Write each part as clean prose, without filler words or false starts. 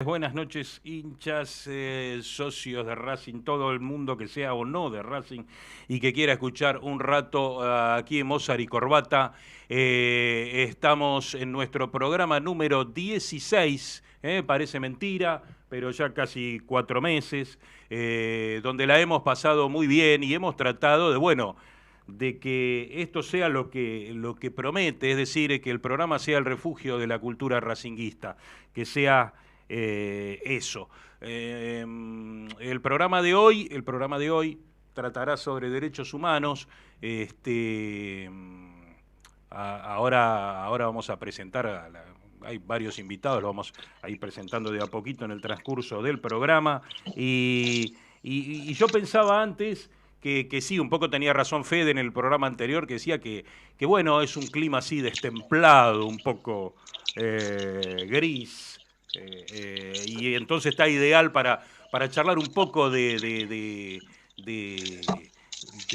buenas noches, hinchas, socios de Racing, todo el mundo que sea o no de Racing y que quiera escuchar un rato aquí en Mozart y Corbata. Estamos en nuestro programa número 16, parece mentira, pero ya casi 4 meses, donde la hemos pasado muy bien y hemos tratado de que esto sea lo que promete, es decir, que el programa sea el refugio de la cultura racinguista, que sea eso. El programa de hoy tratará sobre derechos humanos. Este, ahora vamos a presentar hay varios invitados, lo vamos a ir presentando de a poquito en el transcurso del programa. Y yo pensaba antes que sí, un poco tenía razón Fede en el programa anterior, que decía que bueno, es un clima así destemplado, un poco gris, y entonces está ideal para charlar un poco de- de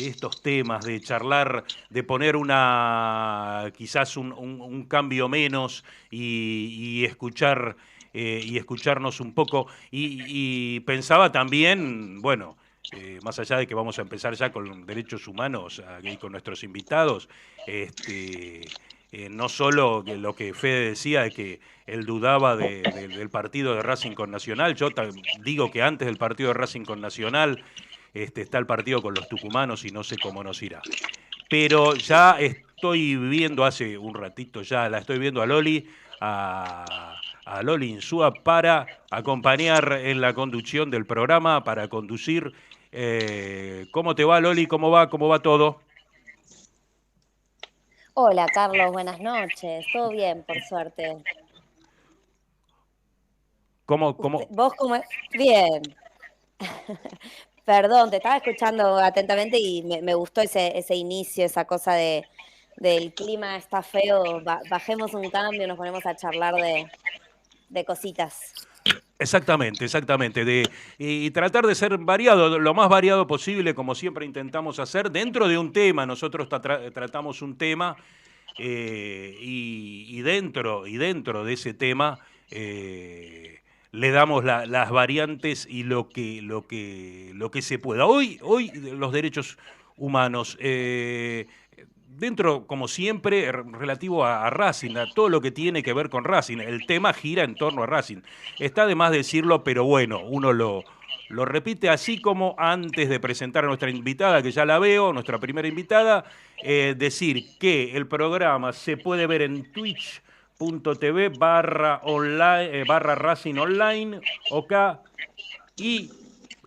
estos temas, de charlar, de poner quizás un cambio menos y escuchar y escucharnos un poco. Y pensaba también, bueno, más allá de que vamos a empezar ya con derechos humanos y con nuestros invitados, no solo lo que Fede decía de que él dudaba del partido de Racing con Nacional, yo digo que antes del partido de Racing con Nacional está el partido con los tucumanos y no sé cómo nos irá. Pero ya estoy viendo, hace un ratito ya la estoy viendo a Loli Insúa para acompañar en la conducción del programa, para conducir. ¿Cómo te va, Loli? ¿Cómo va todo? Hola Carlos, buenas noches. Todo bien, por suerte. ¿Cómo, cómo? ¿Vos cómo? Bien. Perdón, te estaba escuchando atentamente y me gustó ese inicio, esa cosa del clima está feo. Bajemos un cambio, nos ponemos a charlar de cositas. Exactamente, exactamente. Y tratar de ser variado, lo más variado posible, como siempre intentamos hacer, dentro de un tema. Nosotros tratamos un tema y dentro de ese tema le damos las variantes y lo que se pueda. Hoy los derechos humanos. Dentro, como siempre, relativo a Racing, a todo lo que tiene que ver con Racing. El tema gira en torno a Racing. Está de más decirlo, pero bueno, uno lo repite así como antes de presentar a nuestra invitada, que ya la veo, nuestra primera invitada, decir que el programa se puede ver en twitch.tv barra Racing Online, OK, y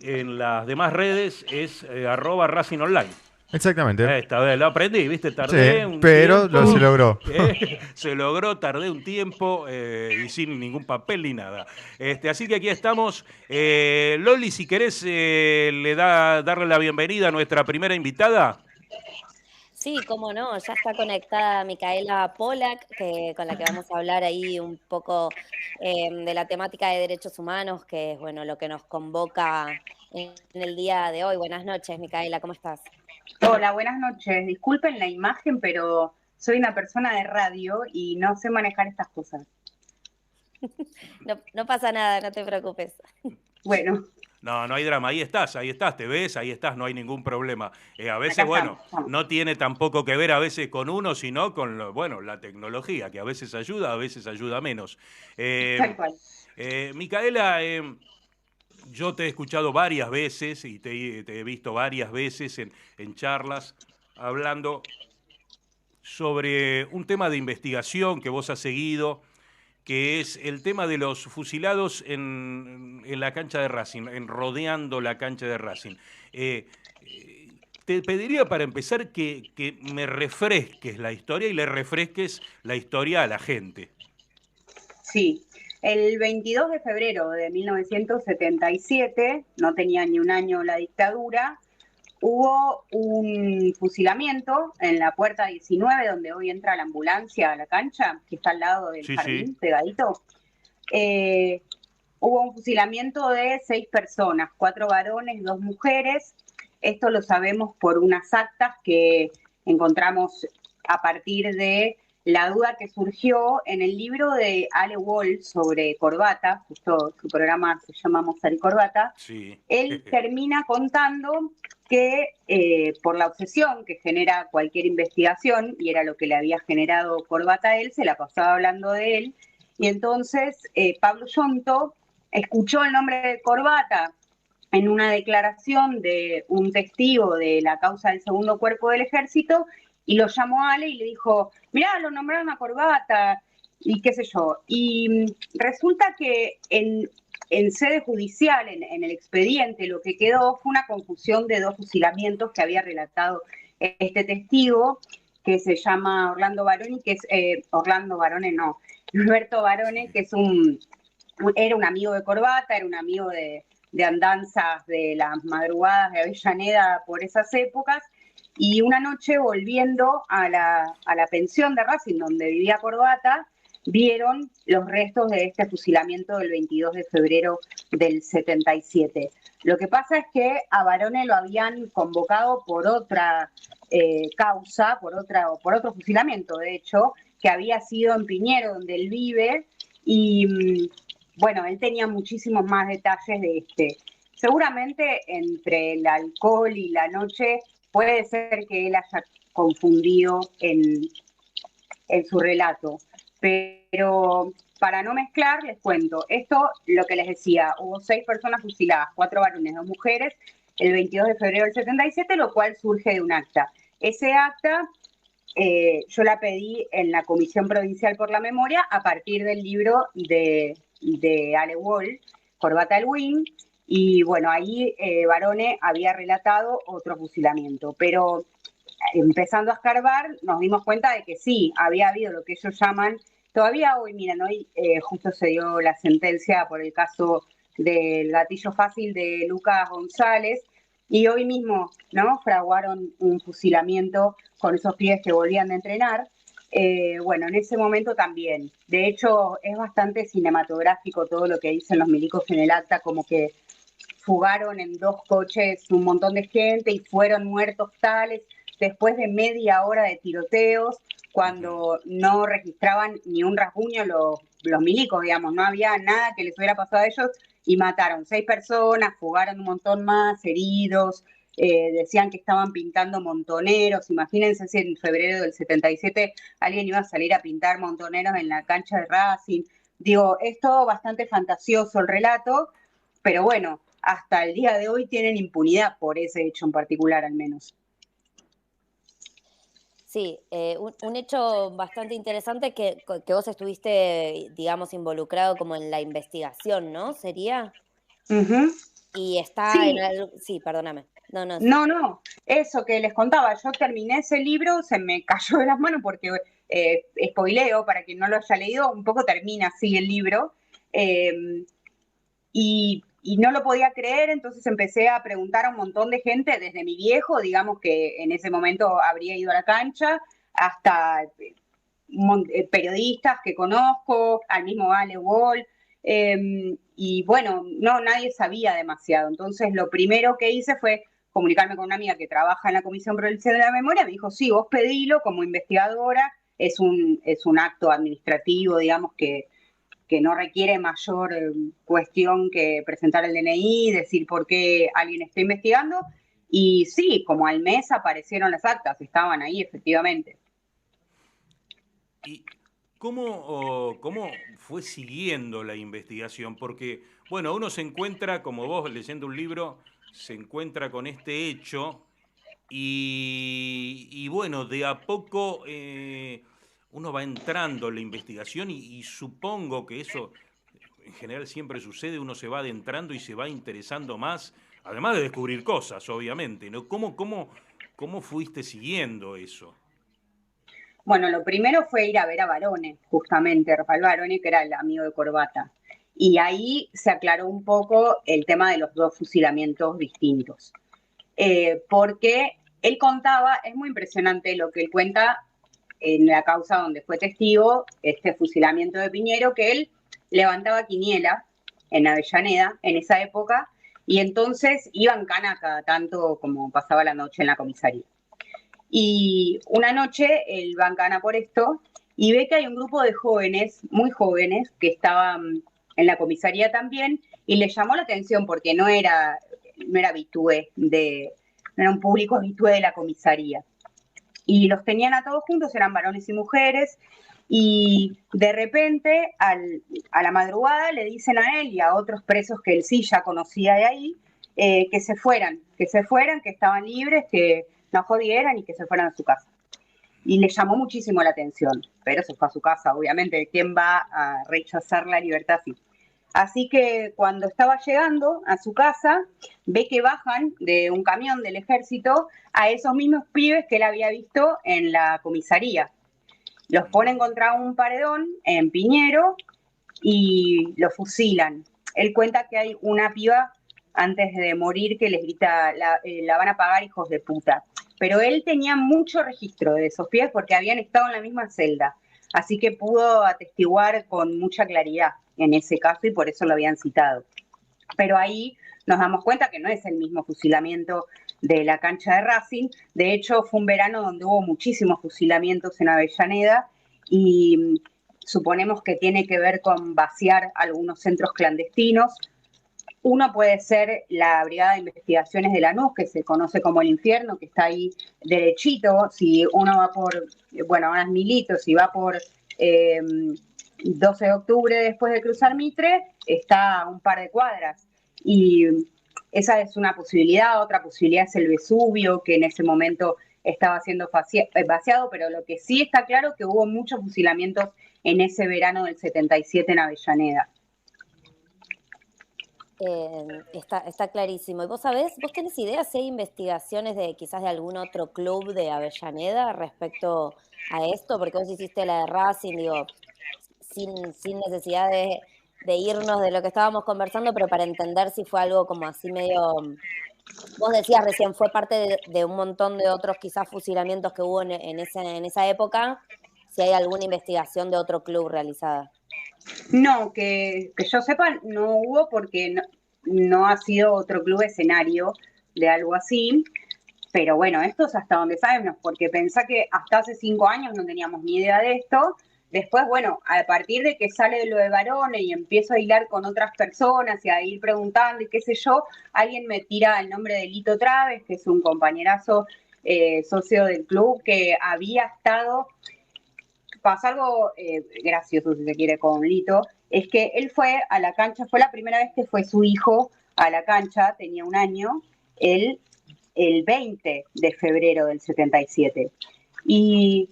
en las demás redes es @Racing Online. Exactamente. Esta vez lo aprendí, ¿viste? Sí, Tardé un pero se tiempo, logró. se logró, tardé un tiempo y sin ningún papel ni nada. Así que aquí estamos. Loli, si querés, darle la bienvenida a nuestra primera invitada. Sí, cómo no, ya está conectada Micaela Polak, con la que vamos a hablar ahí un poco de la temática de derechos humanos, que es bueno lo que nos convoca en el día de hoy. Buenas noches, Micaela, ¿cómo estás? Hola, buenas noches. Disculpen la imagen, pero soy una persona de radio y no sé manejar estas cosas. No, no pasa nada, no te preocupes. Bueno, No, no hay drama, ahí estás, te ves, ahí estás, no hay ningún problema. A acá veces, estamos. bueno, no tiene tampoco que ver a veces con uno, sino con, bueno, la tecnología, que a veces ayuda menos. Tal Eh, cual. Micaela, yo te he escuchado varias veces y te he visto varias veces en charlas hablando sobre un tema de investigación que vos has seguido, que es el tema de los fusilados en la cancha de Racing, en rodeando la cancha de Racing. Eh, Te pediría para empezar que me refresques la historia y le refresques la historia a la gente. Sí. El 22 de febrero de 1977, no tenía ni un año la dictadura, hubo un fusilamiento en la puerta 19, donde hoy entra la ambulancia a la cancha, que está al lado del Sí, sí. jardín, pegadito. Eh, Hubo un fusilamiento de 6 personas, 4 varones, 2 mujeres. Esto lo sabemos por unas actas que encontramos a partir de la duda que surgió en el libro de Ale Wall sobre corbata, justo su programa se llama Mozart y Corbata. Sí. Él termina contando que por la obsesión que genera cualquier investigación, y era lo que le había generado Corbata a él, se la pasaba hablando de él, y entonces Pablo Yonto escuchó el nombre de Corbata en una declaración de un testigo de la causa del segundo cuerpo del ejército, y lo llamó a Ale y le dijo, mirá, lo nombraron a Corbata, y qué sé yo. Y resulta que en sede judicial, en el expediente, lo que quedó fue una confusión de dos fusilamientos que había relatado este testigo, que se llama Orlando Baroni, que es, Orlando Barone no, Alberto Barone, que es era un amigo de Corbata, era un amigo de andanzas de las madrugadas de Avellaneda por esas épocas, y una noche volviendo a la pensión de Racing, donde vivía Corbata, vieron los restos de este fusilamiento del 22 de febrero del 77. Lo que pasa es que a Barone lo habían convocado por otra causa, por otro fusilamiento, de hecho, que había sido en Piñero, donde él vive, y bueno, él tenía muchísimos más detalles de este. Seguramente entre el alcohol y la noche puede ser que él haya confundido en su relato, pero para no mezclar, les cuento, esto lo que les decía, hubo 6 personas fusiladas, 4 varones, 2 mujeres, el 22 de febrero del 77, lo cual surge de un acta. Ese acta yo la pedí en la Comisión Provincial por la Memoria a partir del libro de Ale Wall, Corbata el Win, y bueno, ahí Barone había relatado otro fusilamiento, pero empezando a escarbar nos dimos cuenta de que sí, había habido lo que ellos llaman, todavía hoy, miren, hoy justo se dio la sentencia por el caso del gatillo fácil de Lucas González, y hoy mismo, ¿no? Fraguaron un fusilamiento con esos pibes que volvían de entrenar. Bueno, en ese momento también. De hecho, es bastante cinematográfico todo lo que dicen los milicos en el acta, como que fugaron en 2 coches un montón de gente y fueron muertos tales después de media hora de tiroteos, cuando no registraban ni un rasguño los milicos, digamos, no había nada que les hubiera pasado a ellos, y mataron 6 personas, fugaron un montón más, heridos, decían que estaban pintando montoneros. Imagínense si en febrero del 77 alguien iba a salir a pintar montoneros en la cancha de Racing. Digo, es todo bastante fantasioso el relato, pero bueno, hasta el día de hoy tienen impunidad por ese hecho en particular, al menos. Sí, un hecho bastante interesante que vos estuviste, digamos, involucrado como en la investigación, ¿no? ¿Sería? Uh-huh. Y está en Sí. algo... Sí, perdóname. No. No, eso que les contaba, yo terminé ese libro, se me cayó de las manos porque, spoileo, para quien no lo haya leído, un poco termina así el libro, y no lo podía creer, entonces empecé a preguntar a un montón de gente, desde mi viejo, digamos que en ese momento habría ido a la cancha, hasta periodistas que conozco, al mismo Ale Wall, y bueno, no, nadie sabía demasiado. Entonces lo primero que hice fue comunicarme con una amiga que trabaja en la Comisión Provincial de la Memoria. Me dijo, sí, vos pedilo como investigadora, es un acto administrativo, digamos, que no requiere mayor cuestión que presentar el DNI, decir por qué alguien está investigando. Y sí, como al mes aparecieron las actas, estaban ahí efectivamente. ¿Y cómo fue siguiendo la investigación? Porque, bueno, uno se encuentra, como vos leyendo un libro, se encuentra con este hecho y bueno, de a poco uno va entrando en la investigación y supongo que eso en general siempre sucede, uno se va adentrando y se va interesando más, además de descubrir cosas, obviamente, ¿no? ¿Cómo fuiste siguiendo eso? Bueno, lo primero fue ir a ver a Barone, justamente, Rafael Barone, que era el amigo de Corbata. Y ahí se aclaró un poco el tema de los 2 fusilamientos distintos. Porque él contaba, es muy impresionante lo que él cuenta en la causa donde fue testigo, este fusilamiento de Piñero, que él levantaba quiniela en Avellaneda en esa época, y entonces iba en cana cada tanto como pasaba la noche en la comisaría. Y una noche él va en cana por esto y ve que hay un grupo de jóvenes, muy jóvenes, que estaban en la comisaría también, y le llamó la atención porque no era habitué no era un público habitué de la comisaría. Y los tenían a todos juntos, eran varones y mujeres, y de repente a la madrugada le dicen a él y a otros presos que él sí ya conocía de ahí, que se fueran, que estaban libres, que no jodieran y que se fueran a su casa. Y le llamó muchísimo la atención, pero se fue a su casa, obviamente. ¿Quién va a rechazar la libertad así? Así que cuando estaba llegando a su casa, ve que bajan de un camión del ejército a esos mismos pibes que él había visto en la comisaría. Los ponen contra un paredón en Piñero y los fusilan. Él cuenta que hay una piba antes de morir que les grita, la van a pagar, hijos de puta. Pero él tenía mucho registro de esos pibes porque habían estado en la misma celda. Así que pudo atestiguar con mucha claridad en ese caso y por eso lo habían citado. Pero ahí nos damos cuenta que no es el mismo fusilamiento de la cancha de Racing. De hecho, fue un verano donde hubo muchísimos fusilamientos en Avellaneda y suponemos que tiene que ver con vaciar algunos centros clandestinos. Uno puede ser la Brigada de Investigaciones de Lanús, que se conoce como el infierno, que está ahí derechito. Si uno va por, bueno, ahora es Milito, si va por 12 de octubre después de cruzar Mitre, está a un par de cuadras. Y esa es una posibilidad. Otra posibilidad es el Vesubio, que en ese momento estaba siendo vaciado, pero lo que sí está claro es que hubo muchos fusilamientos en ese verano del 77 en Avellaneda. Está clarísimo. ¿Y vos sabés, vos tenés idea si hay investigaciones de quizás de algún otro club de Avellaneda respecto a esto? Porque vos hiciste la de Racing, digo, sin necesidad de irnos de lo que estábamos conversando, pero para entender si fue algo como así medio, vos decías recién, fue parte de un montón de otros quizás fusilamientos que hubo en esa época, si hay alguna investigación de otro club realizada. No, que yo sepa, no hubo porque no ha sido otro club escenario de algo así. Pero bueno, esto es hasta donde sabemos, porque pensá que hasta hace 5 años no teníamos ni idea de esto. Después, bueno, a partir de que sale de lo de varones y empiezo a hilar con otras personas y a ir preguntando y qué sé yo, alguien me tira el nombre de Lito Traves, que es un compañerazo socio del club que había estado. Pasó algo gracioso, si se quiere, con Lito, es que él fue a la cancha, fue la primera vez que fue su hijo a la cancha, tenía 1 año, él el 20 de febrero del 77. Y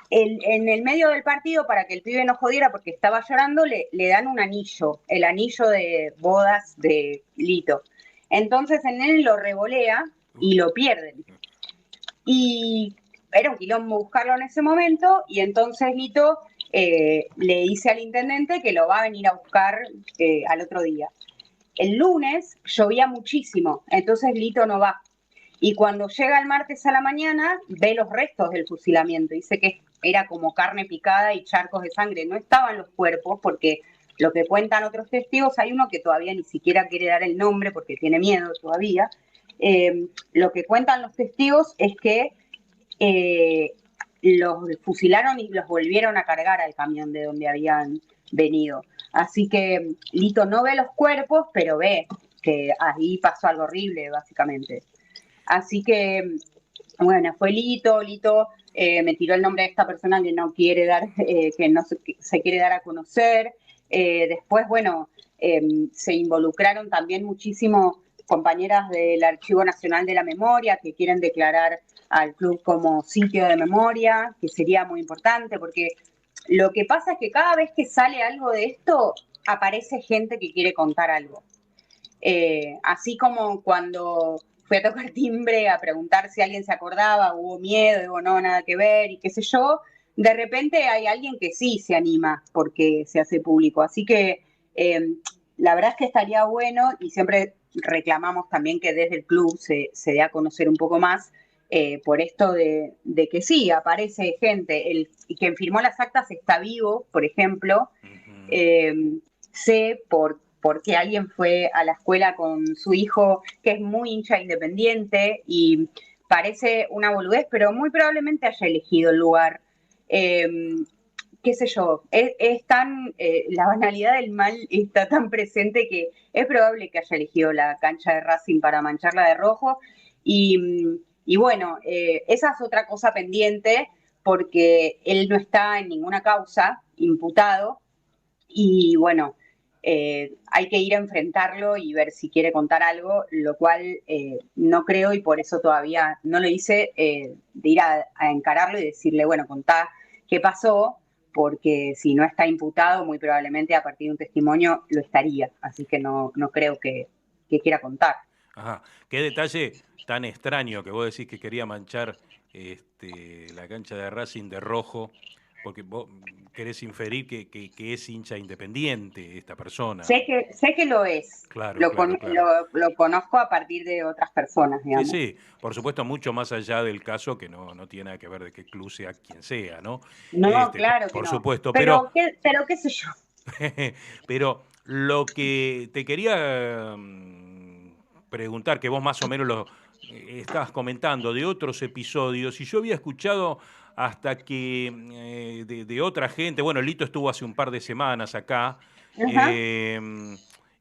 en el medio del partido, para que el pibe no jodiera porque estaba llorando, le dan un anillo, el anillo de bodas de Lito. Entonces en él lo revolea y lo pierden. Y era un quilombo buscarlo en ese momento, y entonces Lito le dice al intendente que lo va a venir a buscar al otro día. El lunes llovía muchísimo, entonces Lito no va. Y cuando llega el martes a la mañana, ve los restos del fusilamiento. Dice que era como carne picada y charcos de sangre. No estaban los cuerpos, porque lo que cuentan otros testigos, hay uno que todavía ni siquiera quiere dar el nombre porque tiene miedo todavía. Lo que cuentan los testigos es que los fusilaron y los volvieron a cargar al camión de donde habían venido. Así que Lito no ve los cuerpos, pero ve que ahí pasó algo horrible, básicamente. Así que, bueno, fue Lito me tiró el nombre de esta persona que no quiere dar, que no se quiere dar a conocer. Después, bueno, se involucraron también muchísimo compañeras del Archivo Nacional de la Memoria que quieren declarar al club como sitio de memoria, que sería muy importante, porque lo que pasa es que cada vez que sale algo de esto, aparece gente que quiere contar algo. Así como cuando fui a tocar timbre a preguntar si alguien se acordaba, hubo miedo, digo, no, nada que ver, y qué sé yo, de repente hay alguien que sí se anima porque se hace público. Así que la verdad es que estaría bueno, y siempre reclamamos también que desde el club se dé a conocer un poco más, por esto de que sí, aparece gente. Quien firmó las actas está vivo, por ejemplo. Sé porque alguien fue a la escuela con su hijo, que es muy hincha Independiente, y parece una boludez, pero muy probablemente haya elegido el lugar qué sé yo, es tan, la banalidad del mal está tan presente que es probable que haya elegido la cancha de Racing para mancharla de rojo. Y bueno, esa es otra cosa pendiente porque él no está en ninguna causa imputado y bueno, hay que ir a enfrentarlo y ver si quiere contar algo, lo cual no creo y por eso todavía no lo hice, de ir a encararlo y decirle, bueno, contá qué pasó, porque si no está imputado, muy probablemente a partir de un testimonio lo estaría, así que no creo que quiera contar. Ajá. Qué detalle tan extraño que vos decís que quería manchar la cancha de Racing de rojo, porque vos querés inferir que es hincha independiente esta persona. Sé que lo es, Claro, claro, claro. lo conozco a partir de otras personas, Sí, digamos. sí, por supuesto, mucho más allá del caso que no tiene nada que ver de qué club sea quien sea, ¿no? No, claro que Por no, supuesto, pero qué sé yo. pero lo que te quería preguntar, que vos más o menos lo estabas comentando de otros episodios, y yo había escuchado hasta que de otra gente, bueno, Lito estuvo hace un par de semanas acá, Ajá. eh,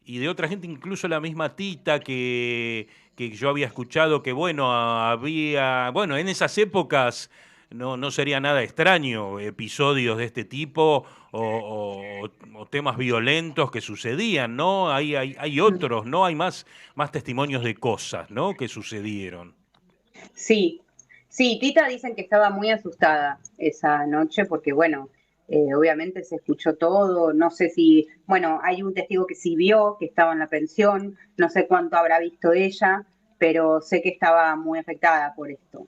y de otra gente, incluso la misma Tita, que yo había escuchado que, bueno, bueno, en esas épocas no sería nada extraño episodios de este tipo o temas violentos que sucedían, ¿no? Hay otros, ¿no? Hay más testimonios de cosas, ¿no? Que sucedieron. Sí, sí, Tita dicen que estaba muy asustada esa noche porque, bueno, obviamente se escuchó todo, no sé si, bueno, hay un testigo que sí vio que estaba en la pensión, no sé cuánto habrá visto ella, pero sé que estaba muy afectada por esto.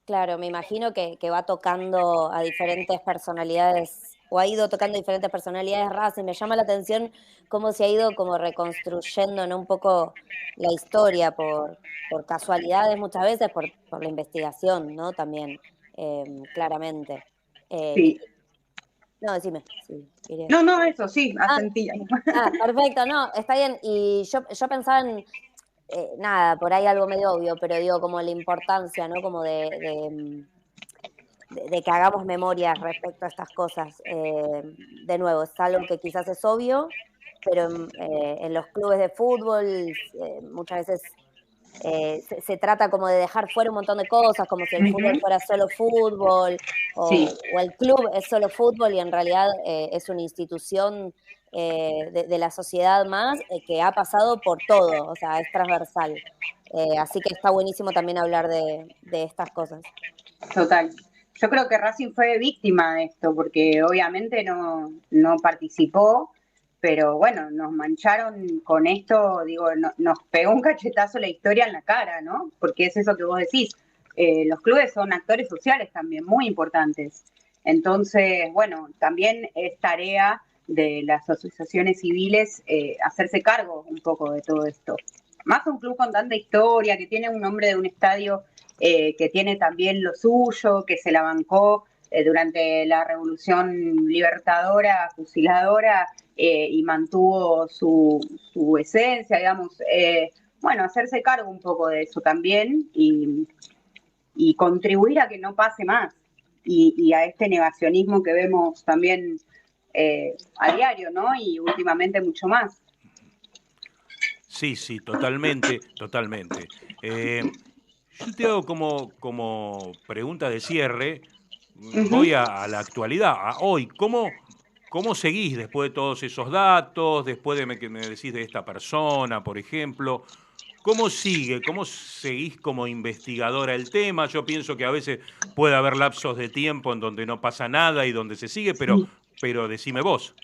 Claro, me imagino que va tocando a diferentes personalidades, o ha ido tocando a diferentes personalidades Racing. Me llama la atención cómo se ha ido como reconstruyendo, ¿no? Un poco la historia por casualidades muchas veces, por la investigación, ¿no? También, claramente. Sí. No, decime, sí, Iria. No, eso sí, Ah, asentía. perfecto, no, está bien. Y yo pensaba en, nada, por ahí algo medio obvio, pero digo, como la importancia, ¿no? Como de que hagamos memoria respecto a estas cosas. De nuevo, es algo que quizás es obvio, pero en los clubes de fútbol muchas veces se trata como de dejar fuera un montón de cosas, como si el fútbol Ujú. fuera solo fútbol, Sí, o el club es solo fútbol y en realidad es una institución de la sociedad más que ha pasado por todo, o sea, es transversal. Así que está buenísimo también hablar de estas cosas. total. Yo creo que Racing fue víctima de esto, porque obviamente no participó, pero bueno, nos mancharon con esto, digo, nos pegó un cachetazo la historia en la cara, ¿no? Porque es eso que vos decís. Los clubes son actores sociales también, muy importantes. Entonces, bueno, también es tarea de las asociaciones civiles hacerse cargo un poco de todo esto. Más un club con tanta historia, que tiene un nombre de un estadio que tiene también lo suyo, que se la bancó durante la Revolución Libertadora, fusiladora, y mantuvo su esencia, digamos. Bueno, hacerse cargo un poco de eso también y contribuir a que no pase más y a este negacionismo que vemos también a diario, ¿no? Y últimamente mucho más. Sí, sí, totalmente, totalmente. Yo te hago como pregunta de cierre, Ujú. voy a la actualidad, a hoy. ¿Cómo seguís después de todos esos datos, después que me decís de esta persona, por ejemplo? ¿Cómo sigue? ¿Cómo seguís como investigadora el tema? Yo pienso que a veces puede haber lapsos de tiempo en donde no pasa nada y donde se sigue, Sí. pero decime vos.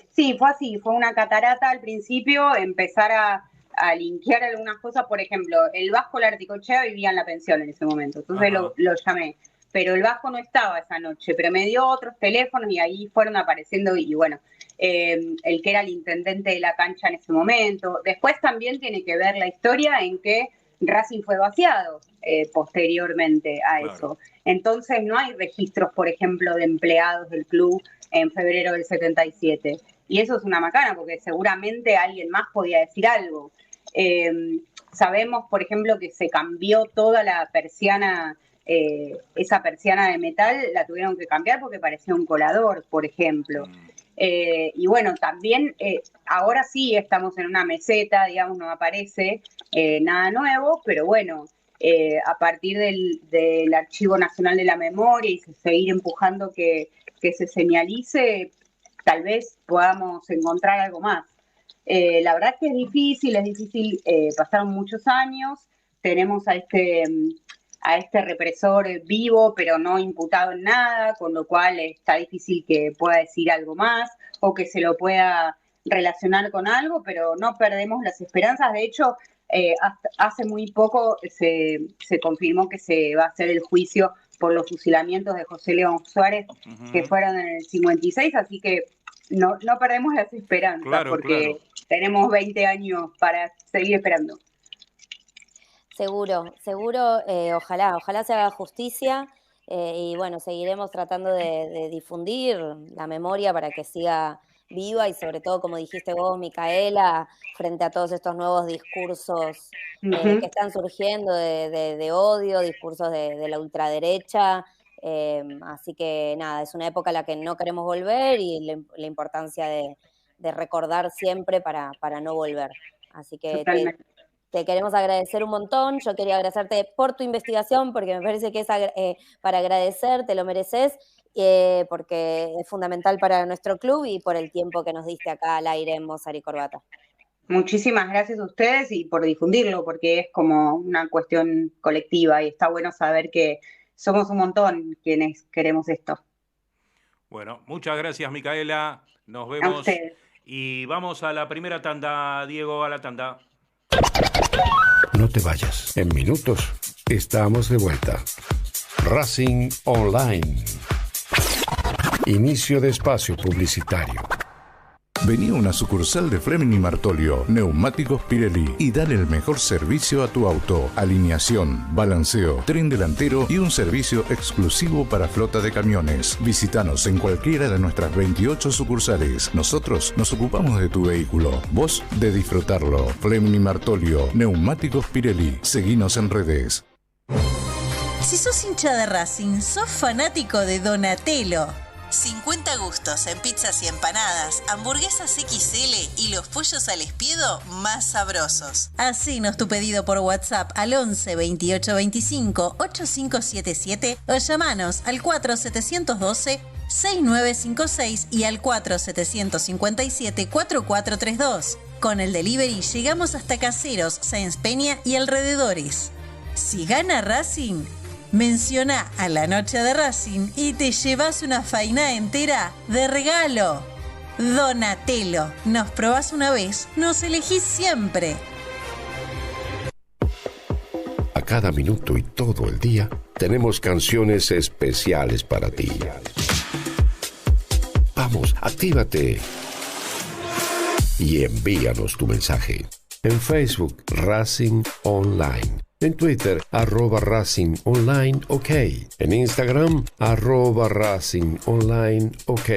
Sí, fue así, fue una catarata al principio, empezar a linkear algunas cosas, por ejemplo, el Vasco Larticochea vivía en la pensión en ese momento, entonces Ajá. lo llamé, pero el Vasco no estaba esa noche, pero me dio otros teléfonos y ahí fueron apareciendo y bueno, el que era el intendente de la cancha en ese momento. Después también tiene que ver la historia en que Racing fue vaciado posteriormente a Claro. eso. Entonces no hay registros, por ejemplo, de empleados del club en febrero del 77. Y eso es una macana, porque seguramente alguien más podía decir algo. Eh, Sabemos, por ejemplo, que se cambió toda la persiana, esa persiana de metal la tuvieron que cambiar porque parecía un colador, por ejemplo. Y bueno, también ahora sí estamos en una meseta, digamos, no aparece nada nuevo, pero bueno, a partir del Archivo Nacional de la Memoria y seguir empujando que se señalice, tal vez podamos encontrar algo más. La verdad que es difícil, pasaron muchos años, tenemos a este represor vivo, pero no imputado en nada, con lo cual está difícil que pueda decir algo más o que se lo pueda relacionar con algo, pero no perdemos las esperanzas. De hecho, hace muy poco se confirmó que se va a hacer el juicio por los fusilamientos de José León Suárez, que fueron en el 56, así que no perdemos las esperanzas, porque tenemos 20 años para seguir esperando. Seguro, ojalá se haga justicia y bueno, seguiremos tratando de difundir la memoria para que siga viva y sobre todo, como dijiste vos, Micaela, frente a todos estos nuevos discursos que están surgiendo de odio, discursos de la ultraderecha, así que nada, es una época a la que no queremos volver y la importancia de recordar siempre para no volver. Así que te queremos agradecer un montón. Yo quería agradecerte por tu investigación, porque me parece que es para agradecer, te lo mereces, porque es fundamental para nuestro club y por el tiempo que nos diste acá al aire en Mozart y Corbata. Muchísimas gracias a ustedes y por difundirlo, porque es como una cuestión colectiva y está bueno saber que somos un montón quienes queremos esto. Bueno, muchas gracias, Micaela. Nos vemos. A ustedes. Y vamos a la primera tanda, Diego, a la tanda. No te vayas. En minutos estamos de vuelta. Racing Online. Inicio de espacio publicitario. Vení a una sucursal de Fleming y Martolio, Neumáticos Pirelli, y dale el mejor servicio a tu auto. Alineación, balanceo, tren delantero y un servicio exclusivo para flota de camiones. Visítanos en cualquiera de nuestras 28 sucursales. Nosotros nos ocupamos de tu vehículo, vos de disfrutarlo. Fleming y Martolio, Neumáticos Pirelli. Seguinos en redes. Si sos hincha de Racing, sos fanático de Donatello. 50 gustos en pizzas y empanadas, hamburguesas XL y los pollos al espiedo más sabrosos. Hacenos tu pedido por WhatsApp al 11 28 25 8577 o llamanos al 4712 6956 y al 4757 4432. Con el delivery llegamos hasta Caseros, Sáenz Peña y alrededores. Si gana Racing, menciona a la noche de Racing y te llevas una faina entera de regalo. Donatello, nos probás una vez, nos elegís siempre. A cada minuto y todo el día tenemos canciones especiales para ti. Vamos, actívate y envíanos tu mensaje. En Facebook, Racing Online. En Twitter, @Racing Online OK. En Instagram, @Racing Online OK.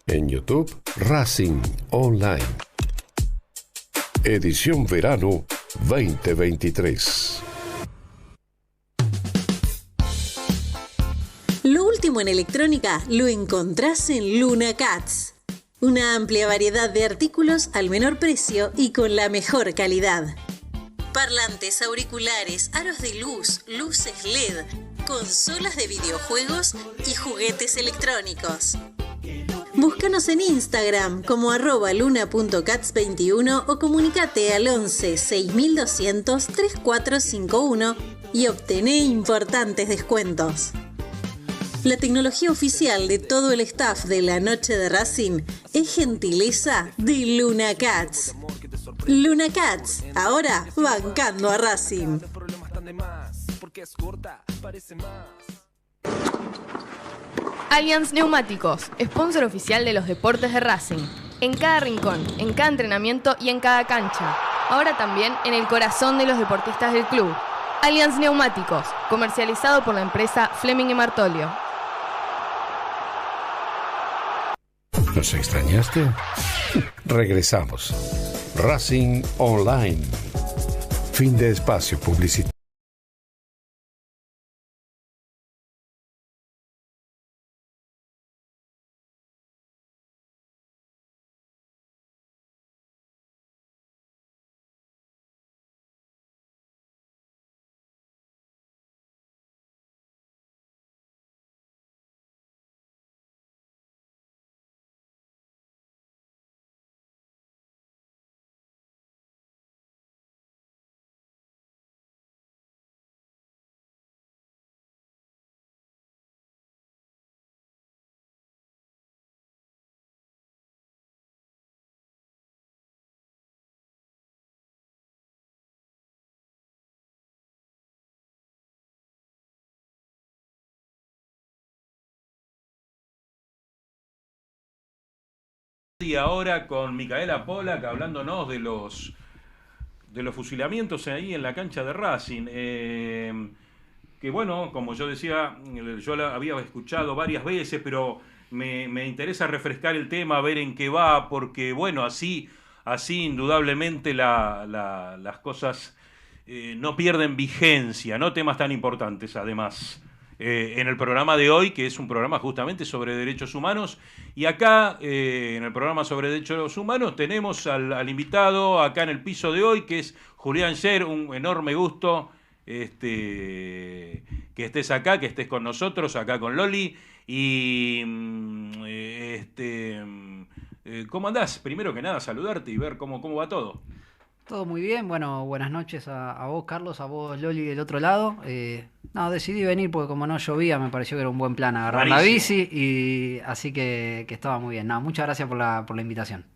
En YouTube, Racing Online. Edición Verano 2023. Lo último en electrónica lo encontrás en Luna Cats. Una amplia variedad de artículos al menor precio y con la mejor calidad. Parlantes, auriculares, aros de luz, luces LED, consolas de videojuegos y juguetes electrónicos. Búscanos en Instagram como @luna.cats21 o comunicate al 11 6200 3451 y obtené importantes descuentos. La tecnología oficial de todo el staff de la Noche de Racing es gentileza de Luna Cats. Luna Cats, ahora bancando a Racing. Allianz Neumáticos, sponsor oficial de los deportes de Racing. En cada rincón, en cada entrenamiento y en cada cancha. Ahora también en el corazón de los deportistas del club. Allianz Neumáticos, comercializado por la empresa Fleming y Martolio. ¿Nos extrañaste? Regresamos. Racing Online. Fin de espacio publicitario. Y ahora con Micaela Pollack hablándonos de los fusilamientos ahí en la cancha de Racing. Que bueno, como yo decía, yo la había escuchado varias veces, pero me interesa refrescar el tema, ver en qué va, porque bueno, así indudablemente las cosas no pierden vigencia, ¿no? Temas tan importantes además. En el programa de hoy, que es un programa justamente sobre derechos humanos. Y acá, en el programa sobre derechos humanos, tenemos al invitado acá en el piso de hoy, que es Julián Sher. Un enorme gusto que estés acá, que estés con nosotros, acá con Loli. Y ¿cómo andás? Primero que nada, saludarte y ver cómo va todo. Todo muy bien, bueno, buenas noches a vos, Carlos, a vos, Loli, del otro lado. No, decidí venir porque como no llovía, me pareció que era un buen plan agarrar la bici, y así que estaba muy bien. No, muchas gracias por la invitación.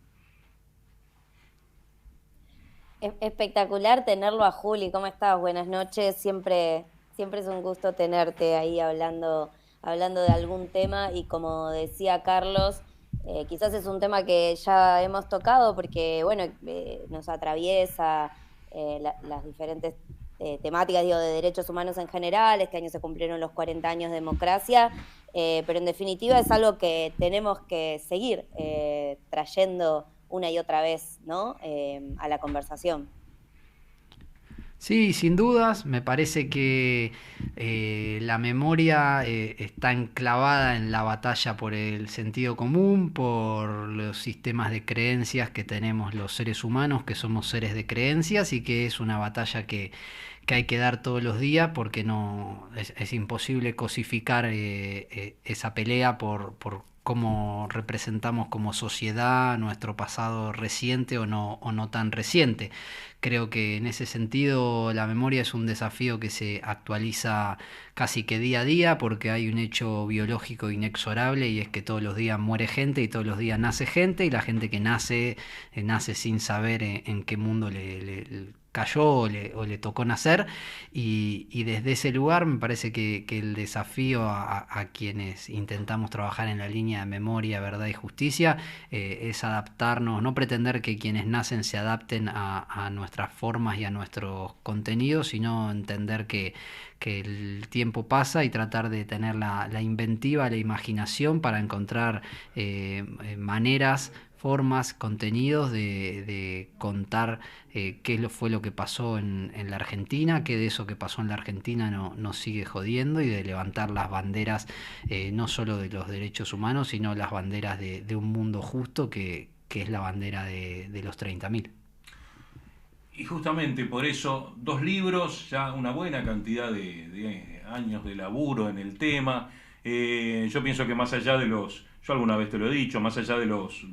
Espectacular tenerlo a Juli. ¿Cómo estás? Buenas noches. Siempre es un gusto tenerte ahí hablando de algún tema, y como decía Carlos, quizás es un tema que ya hemos tocado porque, bueno, nos atraviesa las diferentes temáticas, digo, de derechos humanos en general. Este año se cumplieron los 40 años de democracia, pero en definitiva es algo que tenemos que seguir trayendo una y otra vez, ¿no? A la conversación. Sí, sin dudas, me parece que la memoria está enclavada en la batalla por el sentido común, por los sistemas de creencias que tenemos los seres humanos, que somos seres de creencias, y que es una batalla que hay que dar todos los días, porque no es imposible cosificar esa pelea por cómo representamos como sociedad nuestro pasado reciente o no tan reciente. Creo que en ese sentido la memoria es un desafío que se actualiza casi que día a día, porque hay un hecho biológico inexorable, y es que todos los días muere gente y todos los días nace gente, y la gente que nace sin saber en qué mundo le cayó o le tocó nacer, y desde ese lugar me parece que el desafío a quienes intentamos trabajar en la línea de memoria, verdad y justicia es adaptarnos, no pretender que quienes nacen se adapten a nuestras formas y a nuestros contenidos, sino entender que el tiempo pasa, y tratar de tener la inventiva, la imaginación para encontrar maneras, formas, contenidos de contar qué fue lo que pasó en la Argentina, qué de eso que pasó en la Argentina nos sigue jodiendo, y de levantar las banderas no solo de los derechos humanos, sino las banderas de un mundo justo, que es la bandera de los 30.000. Y justamente por eso, 2 libros, ya una buena cantidad de años de laburo en el tema. Yo pienso que más allá de yo alguna vez te lo he dicho, más allá de los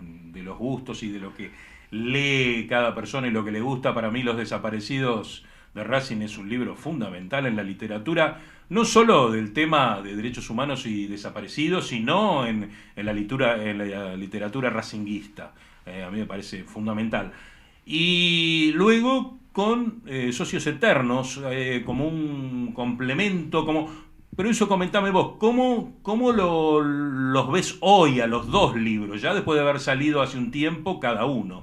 gustos y de lo que lee cada persona y lo que le gusta, para mí Los Desaparecidos de Racing es un libro fundamental en la literatura, no solo del tema de derechos humanos y desaparecidos, sino en la literatura racinguista. A mí me parece fundamental. Y luego con Socios Eternos, como un complemento, pero eso comentame vos, ¿cómo los ves hoy a los 2 libros, ya después de haber salido hace un tiempo cada uno?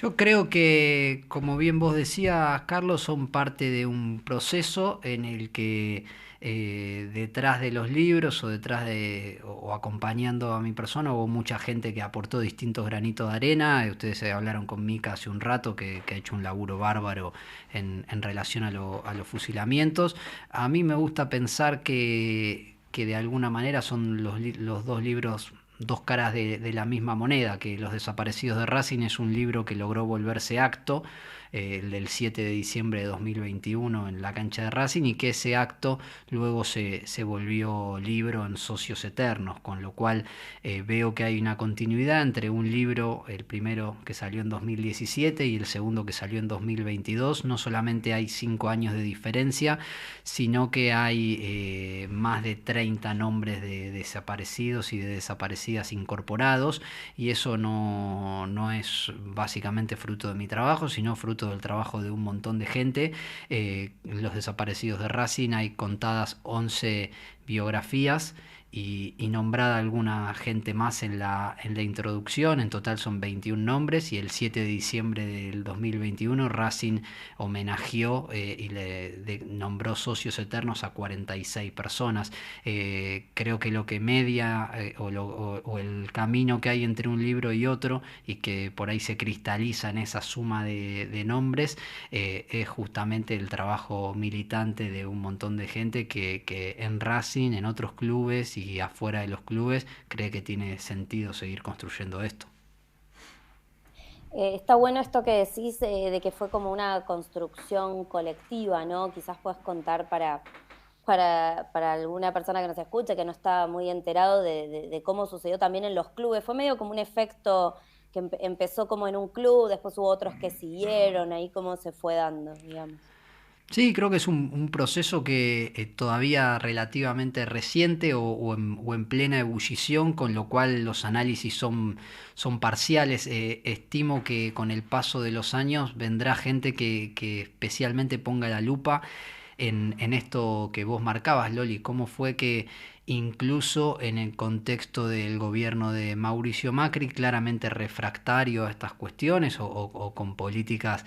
Yo creo que, como bien vos decías, Carlos, son parte de un proceso en el que detrás de los libros o detrás de o acompañando a mi persona hubo mucha gente que aportó distintos granitos de arena. Ustedes hablaron con Mica hace un rato que ha hecho un laburo bárbaro en relación a los fusilamientos. A mí me gusta pensar que de alguna manera son los dos libros, dos caras de la misma moneda, que Los desaparecidos de Racing es un libro que logró volverse acto, el del 7 de diciembre de 2021 en la cancha de Racing, y que ese acto luego se volvió libro en Socios Eternos, con lo cual veo que hay una continuidad entre un libro, el primero que salió en 2017 y el segundo que salió en 2022. No solamente hay 5 años de diferencia, sino que hay más de 30 nombres de desaparecidos y de desaparecidas incorporados, y eso no es básicamente fruto de mi trabajo, sino fruto del trabajo de un montón de gente. Los desaparecidos de Racing hay contadas 11 biografías y nombrada alguna gente más en la introducción. En total son 21 nombres, y el 7 de diciembre del 2021 Racing homenajeó y nombró socios eternos a 46 personas. Creo que lo que media o el camino que hay entre un libro y otro, y que por ahí se cristaliza en esa suma de nombres, es justamente el trabajo militante de un montón de gente que en Racing, en otros clubes y afuera de los clubes, cree que tiene sentido seguir construyendo esto. Está bueno esto que decís de que fue como una construcción colectiva, ¿no? Quizás puedas contar para alguna persona que nos escuche, que no está muy enterado de cómo sucedió también en los clubes. Fue medio como un efecto que empezó como en un club, después hubo otros que siguieron, ahí cómo se fue dando, digamos. Sí, creo que es un proceso que todavía relativamente reciente o en plena ebullición, con lo cual los análisis son parciales. Estimo que con el paso de los años vendrá gente que especialmente ponga la lupa en esto que vos marcabas, Loli. ¿Cómo fue que incluso en el contexto del gobierno de Mauricio Macri, claramente refractario a estas cuestiones o con políticas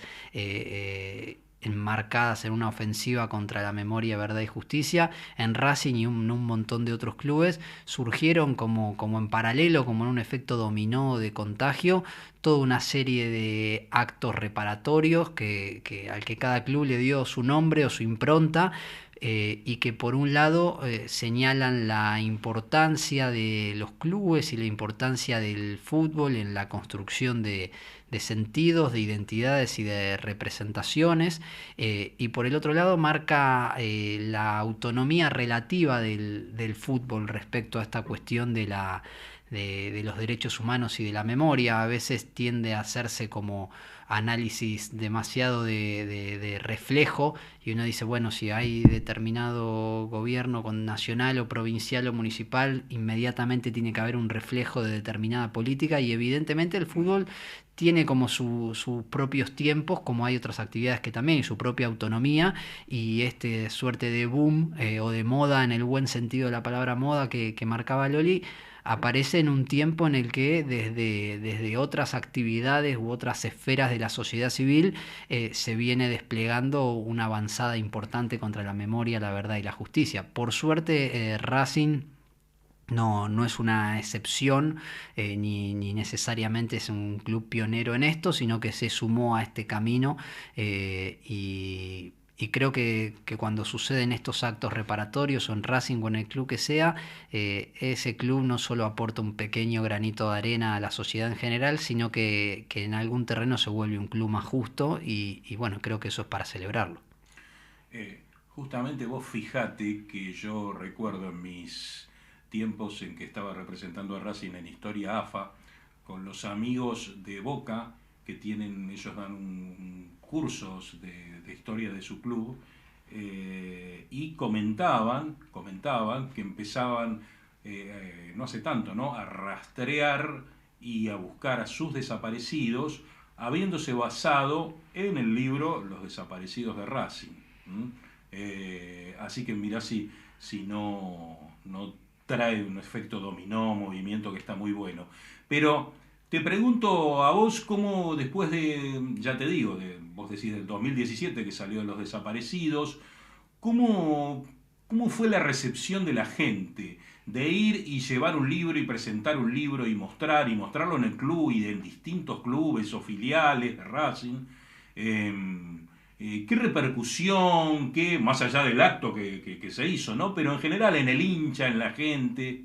enmarcadas en una ofensiva contra la memoria, verdad y justicia, en Racing y un montón de otros clubes, surgieron como en paralelo, como en un efecto dominó de contagio, toda una serie de actos reparatorios al que cada club le dio su nombre o su impronta, y que por un lado señalan la importancia de los clubes y la importancia del fútbol en la construcción de sentidos, de identidades y de representaciones, y por el otro lado marca la autonomía relativa del fútbol respecto a esta cuestión de los derechos humanos y de la memoria. A veces tiende a hacerse como análisis demasiado de reflejo, y uno dice, bueno, si hay determinado gobierno con nacional o provincial o municipal, inmediatamente tiene que haber un reflejo de determinada política, y evidentemente el fútbol tiene como sus propios tiempos, como hay otras actividades que también, y su propia autonomía, y este suerte de boom o de moda, en el buen sentido de la palabra moda que marcaba Loli, aparece en un tiempo en el que desde otras actividades u otras esferas de la sociedad civil se viene desplegando una avanzada importante contra la memoria, la verdad y la justicia. Por suerte, Racing no es una excepción, ni necesariamente es un club pionero en esto, sino que se sumó a este camino, y creo que cuando suceden estos actos reparatorios o en Racing o en el club que sea, ese club no solo aporta un pequeño granito de arena a la sociedad en general, sino que en algún terreno se vuelve un club más justo, y bueno, creo que eso es para celebrarlo. Justamente vos fijate que yo recuerdo en mis tiempos en que estaba representando a Racing en Historia AFA, con los amigos de Boca, que ellos dan cursos de historia de su club, y comentaban que empezaban, no hace tanto, ¿no?, a rastrear y a buscar a sus desaparecidos, habiéndose basado en el libro Los desaparecidos de Racing. Así que mirá si no trae un efecto dominó, movimiento que está muy bueno. Pero Te pregunto a vos cómo después ya te digo, vos decís del 2017 que salió de Los Desaparecidos, ¿cómo, cómo fue la recepción de la gente de ir y llevar un libro y presentar un libro y mostrarlo en el club y en distintos clubes o filiales de Racing? ¿Qué repercusión, más allá del acto que se hizo, ¿no? Pero en general en el hincha, en la gente.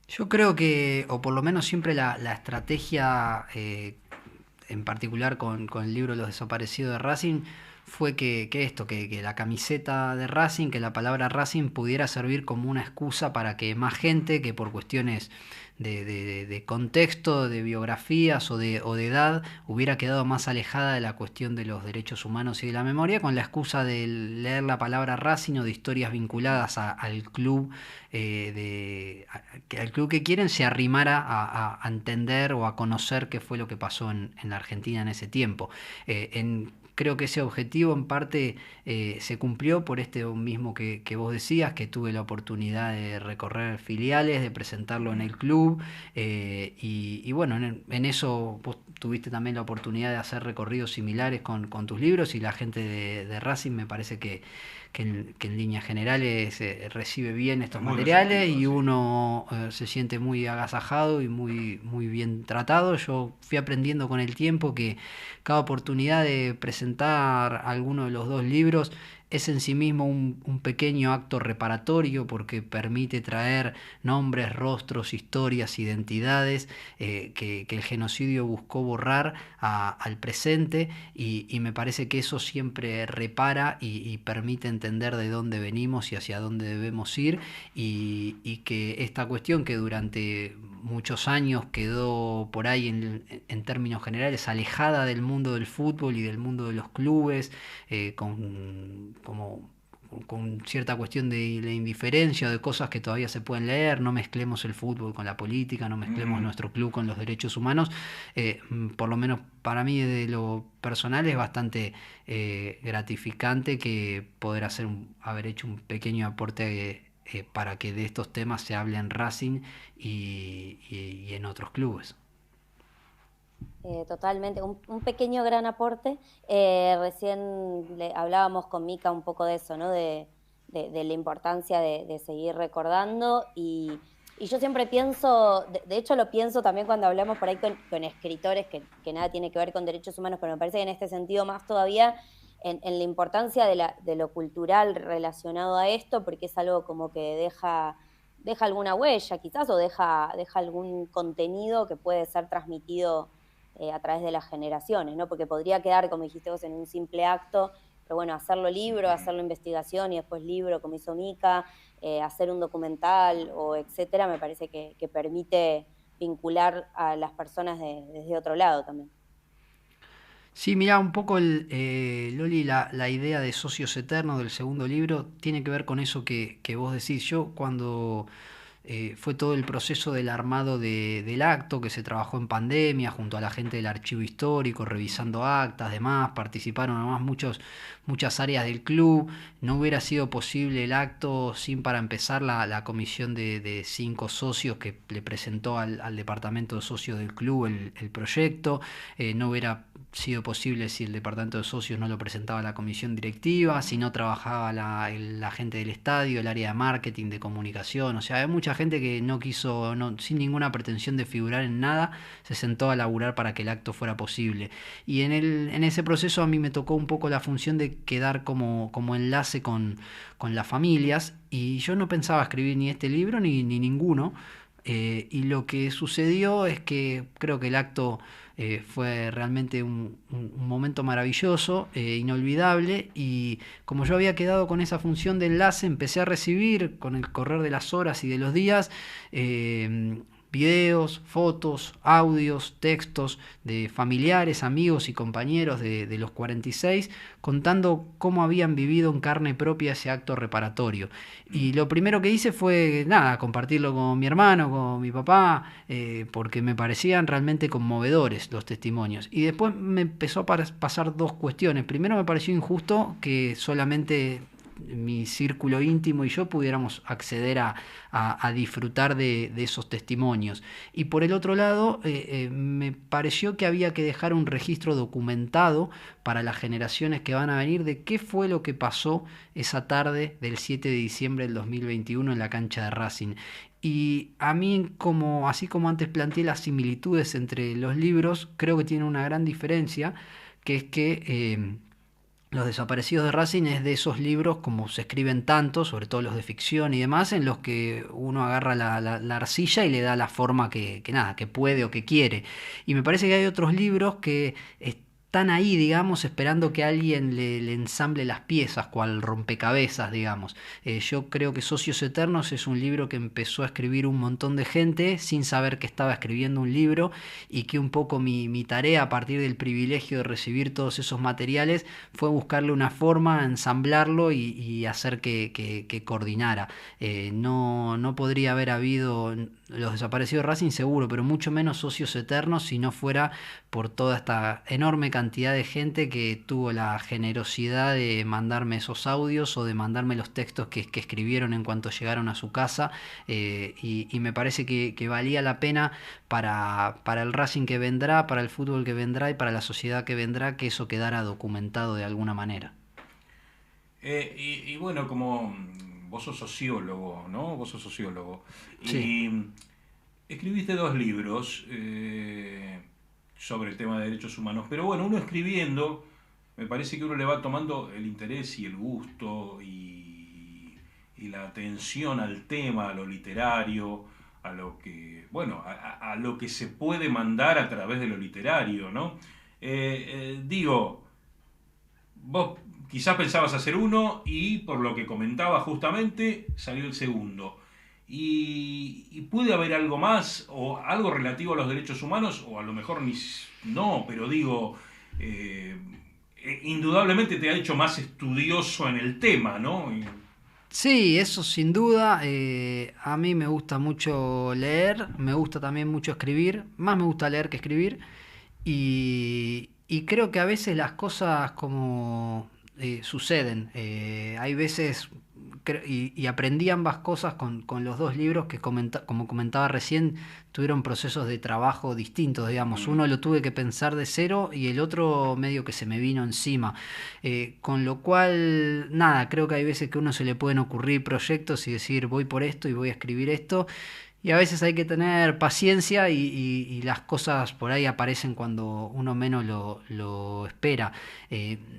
Yo creo que, o por lo menos siempre la estrategia, en particular con el libro Los Desaparecidos de Racing, fue que la camiseta de Racing, que la palabra Racing pudiera servir como una excusa para que más gente que por cuestiones de contexto, de biografías o de edad, hubiera quedado más alejada de la cuestión de los derechos humanos y de la memoria, con la excusa de leer la palabra Racing o de historias vinculadas al club, al club que quieren, se arrimara a entender o a conocer qué fue lo que pasó en la Argentina en ese tiempo. Creo que ese objetivo en parte se cumplió por este mismo que vos decías, que tuve la oportunidad de recorrer filiales, de presentarlo en el club, y bueno, en eso vos tuviste también la oportunidad de hacer recorridos similares con tus libros, y la gente de Racing me parece que en líneas generales recibe bien estos materiales, y uno se siente muy agasajado y muy bien tratado. Yo fui aprendiendo con el tiempo que cada oportunidad de presentar alguno de los dos libros es en sí mismo un pequeño acto reparatorio, porque permite traer nombres, rostros, historias, identidades que el genocidio buscó borrar al presente, y me parece que eso siempre repara y permite entender de dónde venimos y hacia dónde debemos ir, y que esta cuestión que durante muchos años quedó por ahí en términos generales alejada del mundo del fútbol y del mundo de los clubes, con cierta cuestión de la indiferencia o de cosas que todavía se pueden leer. No mezclemos el fútbol con la política, no mezclemos nuestro club con los derechos humanos. Por lo menos para mí, de lo personal, es bastante gratificante que poder haber hecho un pequeño aporte para que de estos temas se hable en Racing y en otros clubes. Totalmente, un pequeño gran aporte. Recién hablábamos con Mica un poco de eso, ¿no? De la importancia de seguir recordando, y yo siempre pienso, de hecho lo pienso también cuando hablamos por ahí con escritores que nada tiene que ver con derechos humanos, pero me parece que en este sentido más todavía en la importancia de lo cultural relacionado a esto, porque es algo como que deja alguna huella quizás, o deja algún contenido que puede ser transmitido a través de las generaciones, ¿no? Porque podría quedar, como dijiste vos, en un simple acto, pero bueno, hacerlo libro, hacerlo investigación y después libro, como hizo Mica, hacer un documental o etcétera, me parece que permite vincular a las personas desde otro lado también. Sí, mirá, un poco Loli, la idea de Socios Eternos del segundo libro tiene que ver con eso que vos decís. Yo cuando fue todo el proceso del armado del acto, que se trabajó en pandemia junto a la gente del archivo histórico, revisando actas, demás, participaron además muchas áreas del club. No hubiera sido posible el acto sin, para empezar, la comisión de 5 socios que le presentó al departamento de socios del club el proyecto. No hubiera sido posible si el departamento de socios no lo presentaba a la comisión directiva, si no trabajaba la gente del estadio, el área de marketing, de comunicación. O sea, hay mucha gente que no quiso, sin ninguna pretensión de figurar en nada, se sentó a laburar para que el acto fuera posible. Y en ese proceso a mí me tocó un poco la función de quedar como enlace con las familias, y yo no pensaba escribir ni este libro ni ninguno. Y lo que sucedió es que creo que el acto fue realmente un momento maravilloso, inolvidable, y como yo había quedado con esa función de enlace, empecé a recibir con el correr de las horas y de los días videos, fotos, audios, textos de familiares, amigos y compañeros de los 46 contando cómo habían vivido en carne propia ese acto reparatorio. Y lo primero que hice fue, compartirlo con mi hermano, con mi papá, porque me parecían realmente conmovedores los testimonios. Y después me empezó a pasar dos cuestiones. Primero, me pareció injusto que solamente mi círculo íntimo y yo pudiéramos acceder a disfrutar de esos testimonios. Y por el otro lado, me pareció que había que dejar un registro documentado para las generaciones que van a venir de qué fue lo que pasó esa tarde del 7 de diciembre del 2021 en la cancha de Racing. Y a mí, así como antes planteé las similitudes entre los libros, creo que tiene una gran diferencia, que es que Los desaparecidos de Racing es de esos libros, como se escriben tanto, sobre todo los de ficción y demás, en los que uno agarra la arcilla y le da la forma que puede o que quiere. Y me parece que hay otros libros que están ahí, digamos, esperando que alguien le ensamble las piezas, cual rompecabezas, digamos. Yo creo que Socios Eternos es un libro que empezó a escribir un montón de gente sin saber que estaba escribiendo un libro, y que un poco mi tarea, a partir del privilegio de recibir todos esos materiales, fue buscarle una forma, ensamblarlo y hacer que coordinara. No podría haber habido Los desaparecidos de Racing, seguro, pero mucho menos Socios Eternos, si no fuera por toda esta enorme cantidad de gente que tuvo la generosidad de mandarme esos audios o de mandarme los textos que escribieron en cuanto llegaron a su casa, y me parece que valía la pena para el Racing que vendrá, para el fútbol que vendrá y para la sociedad que vendrá, que eso quedara documentado de alguna manera. Y bueno, como vos sos sociólogo, ¿no? Vos sos sociólogo. Sí. Y escribiste 2 libros sobre el tema de derechos humanos. Pero bueno, uno escribiendo, me parece que uno le va tomando el interés y el gusto y la atención al tema, a lo literario, a lo que, bueno, a lo que se puede mandar a través de lo literario, ¿no? Digo, vos quizás pensabas hacer uno y por lo que comentaba justamente salió el segundo. Y puede haber algo más o algo relativo a los derechos humanos, o a lo mejor no, pero digo, indudablemente te ha hecho más estudioso en el tema, ¿no? Sí, eso sin duda. A mí me gusta mucho leer, me gusta también mucho escribir, más me gusta leer que escribir, y creo que a veces las cosas como suceden. Hay veces, y aprendí ambas cosas con los 2 libros que, como comentaba recién, tuvieron procesos de trabajo distintos, digamos. Uno lo tuve que pensar de cero y el otro medio que se me vino encima. Con lo cual, nada, creo que hay veces que a uno se le pueden ocurrir proyectos y decir, voy por esto y voy a escribir esto. Y a veces hay que tener paciencia y las cosas por ahí aparecen cuando uno menos lo espera.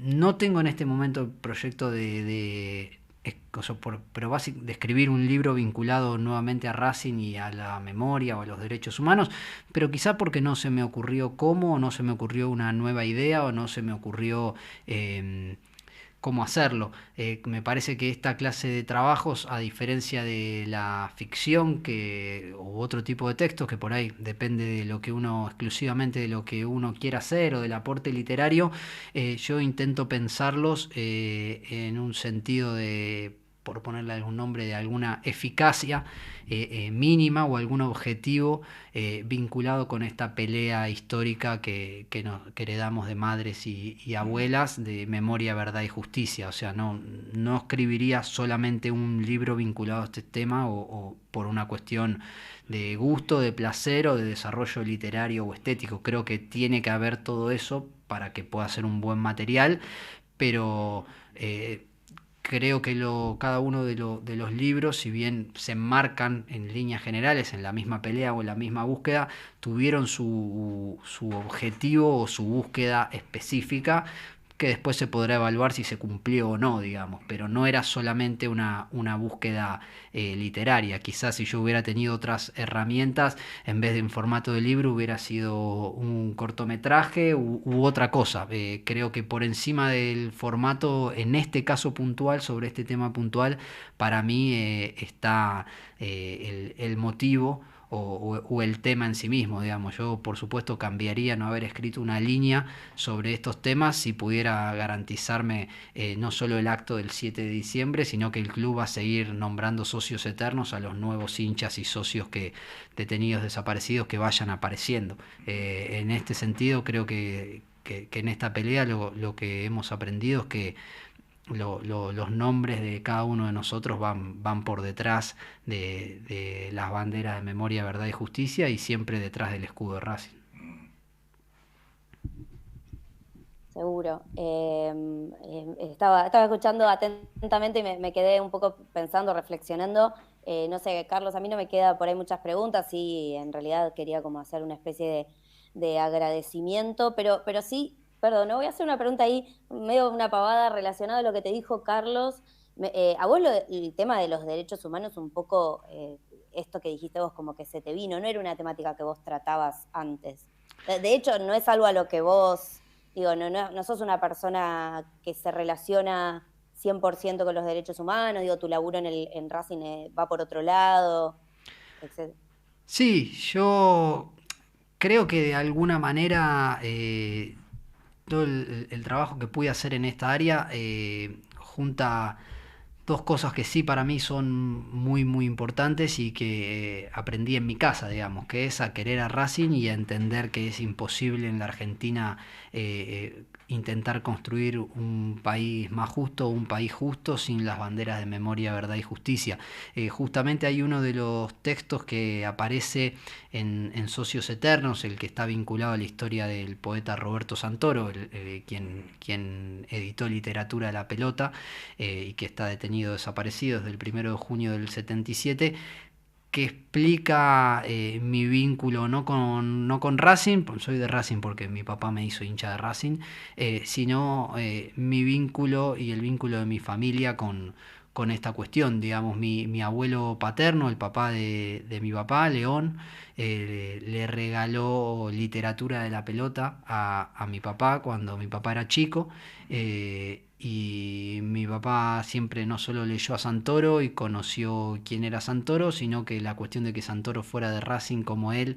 No tengo en este momento el proyecto de escribir un libro vinculado nuevamente a Racing y a la memoria o a los derechos humanos, pero quizá porque no se me ocurrió cómo, o no se me ocurrió una nueva idea, o no se me ocurrió cómo hacerlo. Me parece que esta clase de trabajos, a diferencia de la ficción u otro tipo de textos, que por ahí depende de lo que exclusivamente de lo que uno quiera hacer o del aporte literario, yo intento pensarlos en un sentido de, por ponerle algún nombre, de alguna eficacia mínima o algún objetivo vinculado con esta pelea histórica que heredamos de madres y abuelas, de memoria, verdad y justicia. O sea, no escribiría solamente un libro vinculado a este tema o por una cuestión de gusto, de placer o de desarrollo literario o estético. Creo que tiene que haber todo eso para que pueda ser un buen material, pero creo que cada uno de los libros, si bien se enmarcan en líneas generales en la misma pelea o en la misma búsqueda, tuvieron su objetivo o su búsqueda específica, que después se podrá evaluar si se cumplió o no, digamos, pero no era solamente una búsqueda literaria. Quizás si yo hubiera tenido otras herramientas, en vez de un formato de libro, hubiera sido un cortometraje u otra cosa. Creo que por encima del formato, en este caso puntual, sobre este tema puntual, para mí está el motivo o el tema en sí mismo, digamos. Yo, por supuesto, cambiaría no haber escrito una línea sobre estos temas si pudiera garantizarme no solo el acto del 7 de diciembre, sino que el club va a seguir nombrando socios eternos a los nuevos hinchas y socios detenidos desaparecidos que vayan apareciendo. En este sentido, creo que en esta pelea lo que hemos aprendido es que los nombres de cada uno de nosotros van por detrás de las banderas de memoria, verdad y justicia, y siempre detrás del escudo de Racing. Seguro. Estaba escuchando atentamente y me quedé un poco pensando, reflexionando. No sé, Carlos, a mí no me queda por ahí muchas preguntas, y en realidad quería como hacer una especie de agradecimiento, pero sí, perdón, no voy a hacer una pregunta ahí, medio una pavada relacionada a lo que te dijo Carlos. A vos el tema de los derechos humanos, un poco esto que dijiste vos, como que se te vino, no era una temática que vos tratabas antes. De hecho, no es algo a lo que vos... Digo, no sos una persona que se relaciona 100% con los derechos humanos, digo, tu laburo en Racing va por otro lado, etc. Sí, yo creo que de alguna manera todo el trabajo que pude hacer en esta área junta dos cosas que sí para mí son muy muy importantes y que aprendí en mi casa, digamos, que es a querer a Racing y a entender que es imposible en la Argentina intentar construir un país más justo, un país justo sin las banderas de memoria, verdad y justicia. Justamente hay uno de los textos que aparece en Socios Eternos, el que está vinculado a la historia del poeta Roberto Santoro, quien editó Literatura de la Pelota y que está detenido desaparecido desde el 1 de junio del 77, que explica mi vínculo no con Racing, soy de Racing porque mi papá me hizo hincha de Racing, sino mi vínculo y el vínculo de mi familia con esta cuestión. Digamos, mi abuelo paterno, el papá de mi papá, León, le regaló Literatura de la Pelota a mi papá cuando mi papá era chico, y mi papá siempre no solo leyó a Santoro y conoció quién era Santoro, sino que la cuestión de que Santoro fuera de Racing como él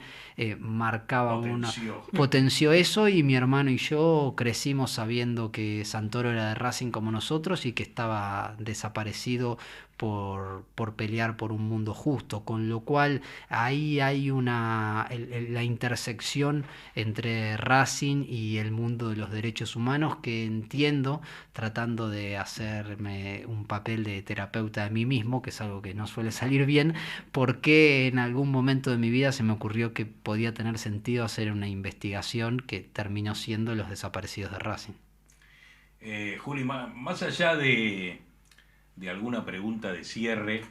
marcaba potenció eso, y mi hermano y yo crecimos sabiendo que Santoro era de Racing como nosotros y que estaba desaparecido por pelear por un mundo justo, con lo cual ahí hay la intersección entre Racing y el mundo de los derechos humanos que entiendo, tratando de hacerme un papel de terapeuta de mí mismo, que es algo que no suele salir bien, porque en algún momento de mi vida se me ocurrió que podía tener sentido hacer una investigación que terminó siendo los desaparecidos de Racing. Juli, más allá de alguna pregunta de cierre,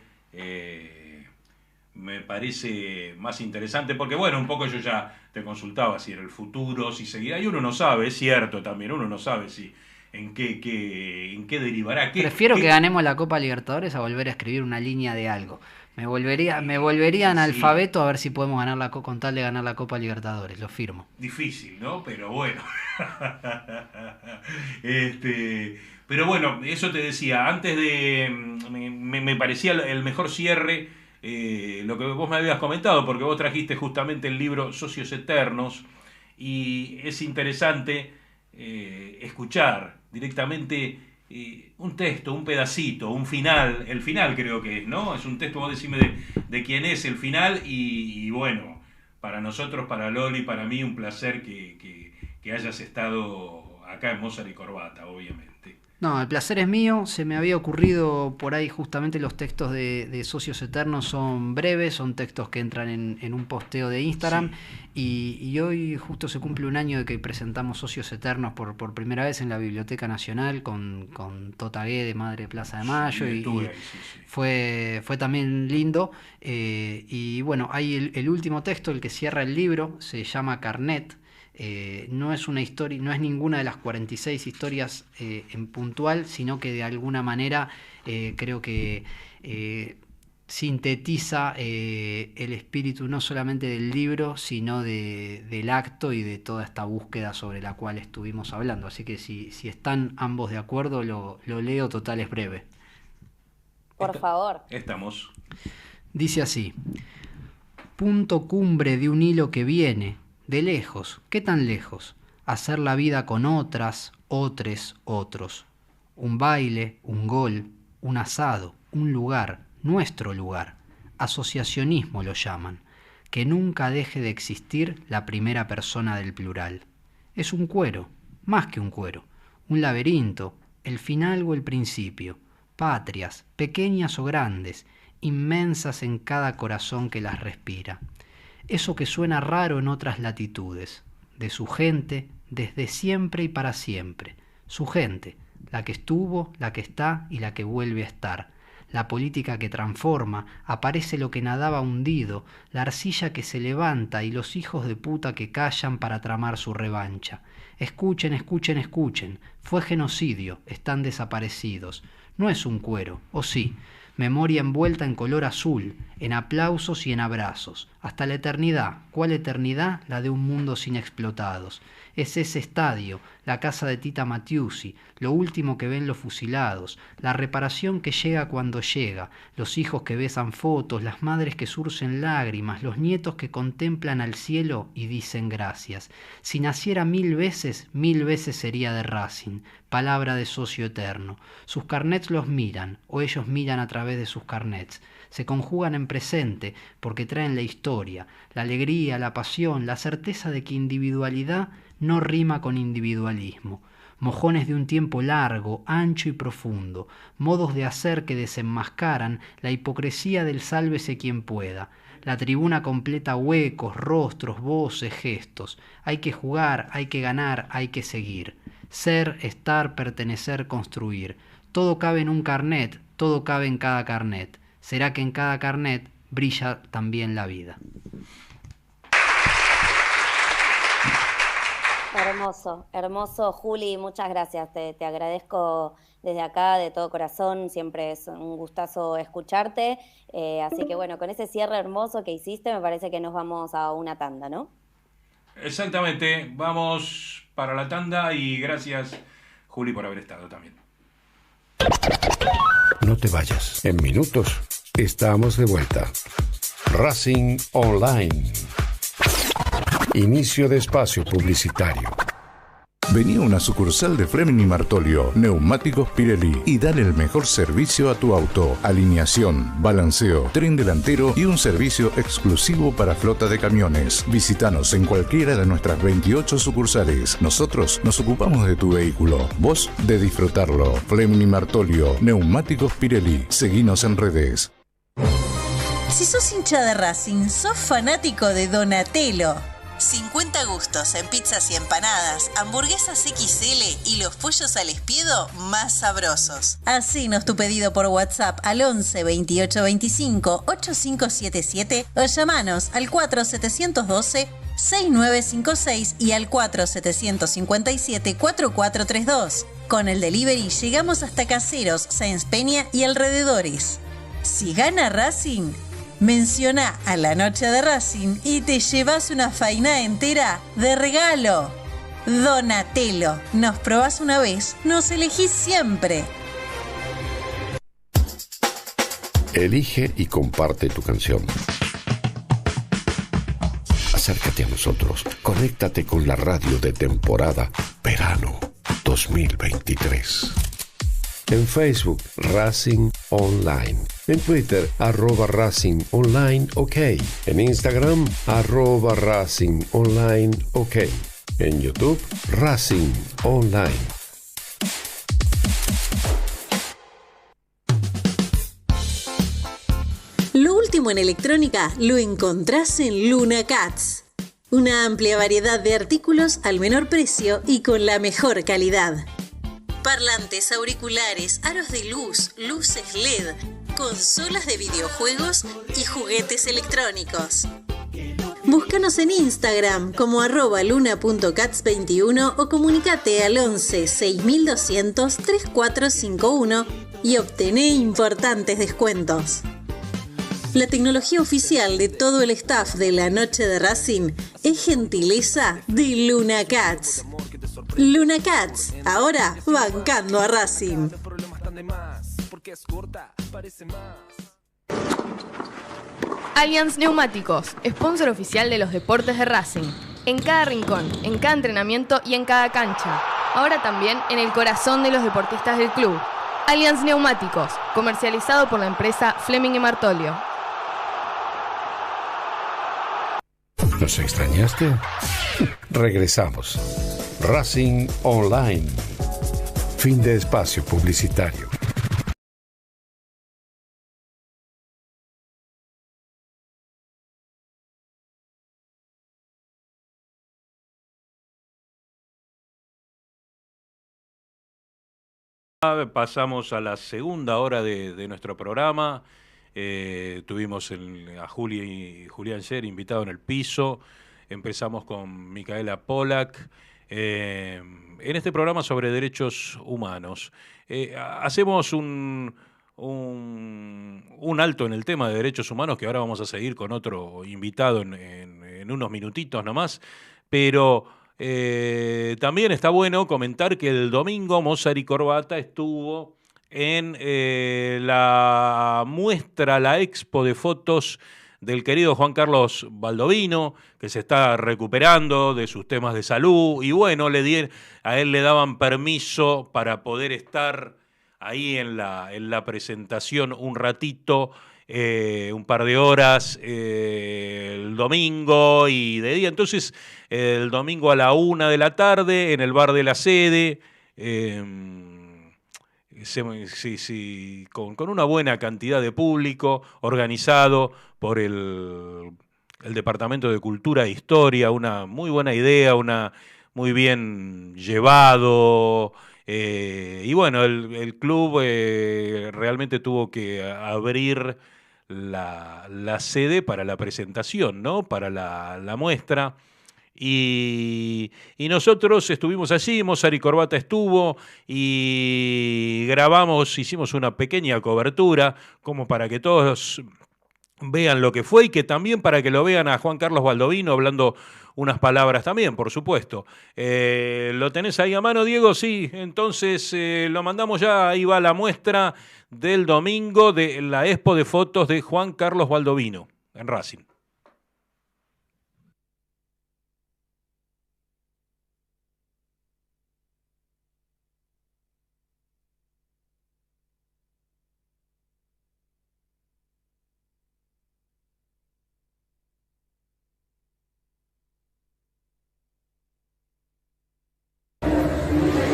me parece más interesante, porque bueno, un poco yo ya te consultaba si era el futuro, si seguirá, y uno no sabe, es cierto también, uno no sabe si en qué derivará. Prefiero que ganemos la Copa Libertadores a volver a escribir una línea de algo. Me volvería analfabeto a ver si podemos ganar con tal de ganar la Copa Libertadores, lo firmo. Difícil, ¿no? Pero bueno. Pero bueno, eso te decía, antes me parecía el mejor cierre, lo que vos me habías comentado, porque vos trajiste justamente el libro Socios Eternos, y es interesante escuchar directamente un texto, un pedacito, un final, el final creo que es, ¿no? Es un texto, vos decime de quién es el final, y bueno, para nosotros, para Loli, para mí, un placer que hayas estado acá en Mozart y Corbata, obviamente. No, el placer es mío. Se me había ocurrido por ahí justamente los textos de Socios Eternos son breves, son textos que entran en un posteo de Instagram, sí. Y hoy justo se cumple un año de que presentamos Socios Eternos por primera vez en la Biblioteca Nacional con Tota Guede, Madre de Plaza de Mayo, sí, y fue también lindo. Y bueno, hay el último texto, el que cierra el libro, se llama Carnet. No es una historia, no es ninguna de las 46 historias en puntual, sino que de alguna manera creo que sintetiza el espíritu no solamente del libro, sino del acto y de toda esta búsqueda sobre la cual estuvimos hablando. Así que si están ambos de acuerdo, lo leo, total es breve. Por favor. Estamos. Dice así: punto cumbre de un hilo que viene de lejos. ¿Qué tan lejos? Hacer la vida con otras, otros. Un baile, un gol, un asado, un lugar, nuestro lugar. Asociacionismo lo llaman. Que nunca deje de existir la primera persona del plural. Es un cuero, más que un cuero. Un laberinto, el final o el principio, patrias, pequeñas o grandes, inmensas en cada corazón que las respira. Eso que suena raro en otras latitudes, de su gente, desde siempre y para siempre. Su gente, la que estuvo, la que está y la que vuelve a estar. La política que transforma, aparece lo que nadaba hundido, la arcilla que se levanta y los hijos de puta que callan para tramar su revancha. Escuchen, escuchen, escuchen, fue genocidio, están desaparecidos. No es un cuero, o sí, memoria envuelta en color azul, en aplausos y en abrazos. Hasta la eternidad. ¿Cuál eternidad? La de un mundo sin explotados. Es ese estadio, la casa de Tita Matiusi, lo último que ven los fusilados, la reparación que llega cuando llega, los hijos que besan fotos, las madres que surcen lágrimas, los nietos que contemplan al cielo y dicen gracias. Si naciera 1000 veces sería de Racing, palabra de socio eterno. Sus carnets los miran, o ellos miran a través de sus carnets. Se conjugan en presente porque traen la historia, la alegría, la pasión, la certeza de que individualidad no rima con individualismo. Mojones de un tiempo largo, ancho y profundo, modos de hacer que desenmascaran la hipocresía del sálvese quien pueda. La tribuna completa huecos, rostros, voces, gestos. Hay que jugar, hay que ganar, hay que seguir. Ser, estar, pertenecer, construir. Todo cabe en un carnet, todo cabe en cada carnet. ¿Será que en cada carnet brilla también la vida? Hermoso, hermoso, Juli, muchas gracias. Te agradezco desde acá de todo corazón, siempre es un gustazo escucharte. Así que bueno, con ese cierre hermoso que hiciste, me parece que nos vamos a una tanda, ¿no? Exactamente, vamos para la tanda y gracias, Juli, por haber estado también. No te vayas, en minutos estamos de vuelta. Racing Online. Inicio de espacio publicitario. Vení a una sucursal de Fleming y Martolio, Neumáticos Pirelli, y dale el mejor servicio a tu auto. Alineación, balanceo, tren delantero y un servicio exclusivo para flota de camiones. Visítanos en cualquiera de nuestras 28 sucursales. Nosotros nos ocupamos de tu vehículo, vos de disfrutarlo. Fleming y Martolio, Neumáticos Pirelli. Seguinos en redes. Si sos hincha de Racing, sos fanático de Donatello. 50 gustos en pizzas y empanadas, hamburguesas XL y los pollos al espiedo más sabrosos. Hacenos tu pedido por WhatsApp al 11 28 25 8577 o llamanos al 4712 6956 y al 4757 4432. Con el delivery llegamos hasta Caseros, Sáenz Peña y alrededores. Si gana Racing, menciona a la noche de Racing y te llevas una faina entera de regalo. Donatello, nos probás una vez, nos elegís siempre. Elige y comparte tu canción. Acércate a nosotros, conéctate con la radio de temporada Verano 2023. En Facebook, Racing Online. En Twitter, @Racing Online OK. En Instagram, @Racing Online OK. En YouTube, Racing Online. Lo último en electrónica lo encontrás en Luna Cats. Una amplia variedad de artículos al menor precio y con la mejor calidad. Parlantes, auriculares, aros de luz, luces LED, consolas de videojuegos y juguetes electrónicos. Búscanos en Instagram como @luna.cats21 o comunicate al 11 6200 3451 y obtené importantes descuentos. La tecnología oficial de todo el staff de la noche de Racing es gentileza de Luna Cats. Luna Cats, ahora bancando a Racing. Allianz Neumáticos, sponsor oficial de los deportes de Racing. En cada rincón, en cada entrenamiento y en cada cancha. Ahora también en el corazón de los deportistas del club. Allianz Neumáticos, comercializado por la empresa Fleming y Martolio. ¿Nos extrañaste? Regresamos. Racing Online. Fin de espacio publicitario. Pasamos a la segunda hora de nuestro programa. Tuvimos a Julián Sher invitado en el piso. Empezamos con Micaela Pollack. En este programa sobre derechos humanos. Hacemos un alto en el tema de derechos humanos, que ahora vamos a seguir con otro invitado en unos minutitos nomás. Pero también está bueno comentar que el domingo Mozart y Corbata estuvo en la muestra, la expo de fotos del querido Juan Carlos Baldovino, que se está recuperando de sus temas de salud, y bueno, a él le daban permiso para poder estar ahí en la presentación un ratito, un par de horas, el domingo y de día. Entonces, el domingo a la 1 de la tarde, en el bar de la sede, con una buena cantidad de público, organizado por el Departamento de Cultura e Historia, una muy buena idea, muy bien llevado. Y bueno, el club realmente tuvo que abrir la sede para la presentación, ¿no? Para la muestra. Y nosotros estuvimos allí, Mozart y Corbata estuvo, y hicimos una pequeña cobertura, como para que todos vean lo que fue, y que también para que lo vean a Juan Carlos Baldovino hablando unas palabras también, por supuesto. ¿Lo tenés ahí a mano, Diego? Sí, entonces lo mandamos ya. Ahí va la muestra del domingo de la expo de fotos de Juan Carlos Baldovino en Racing.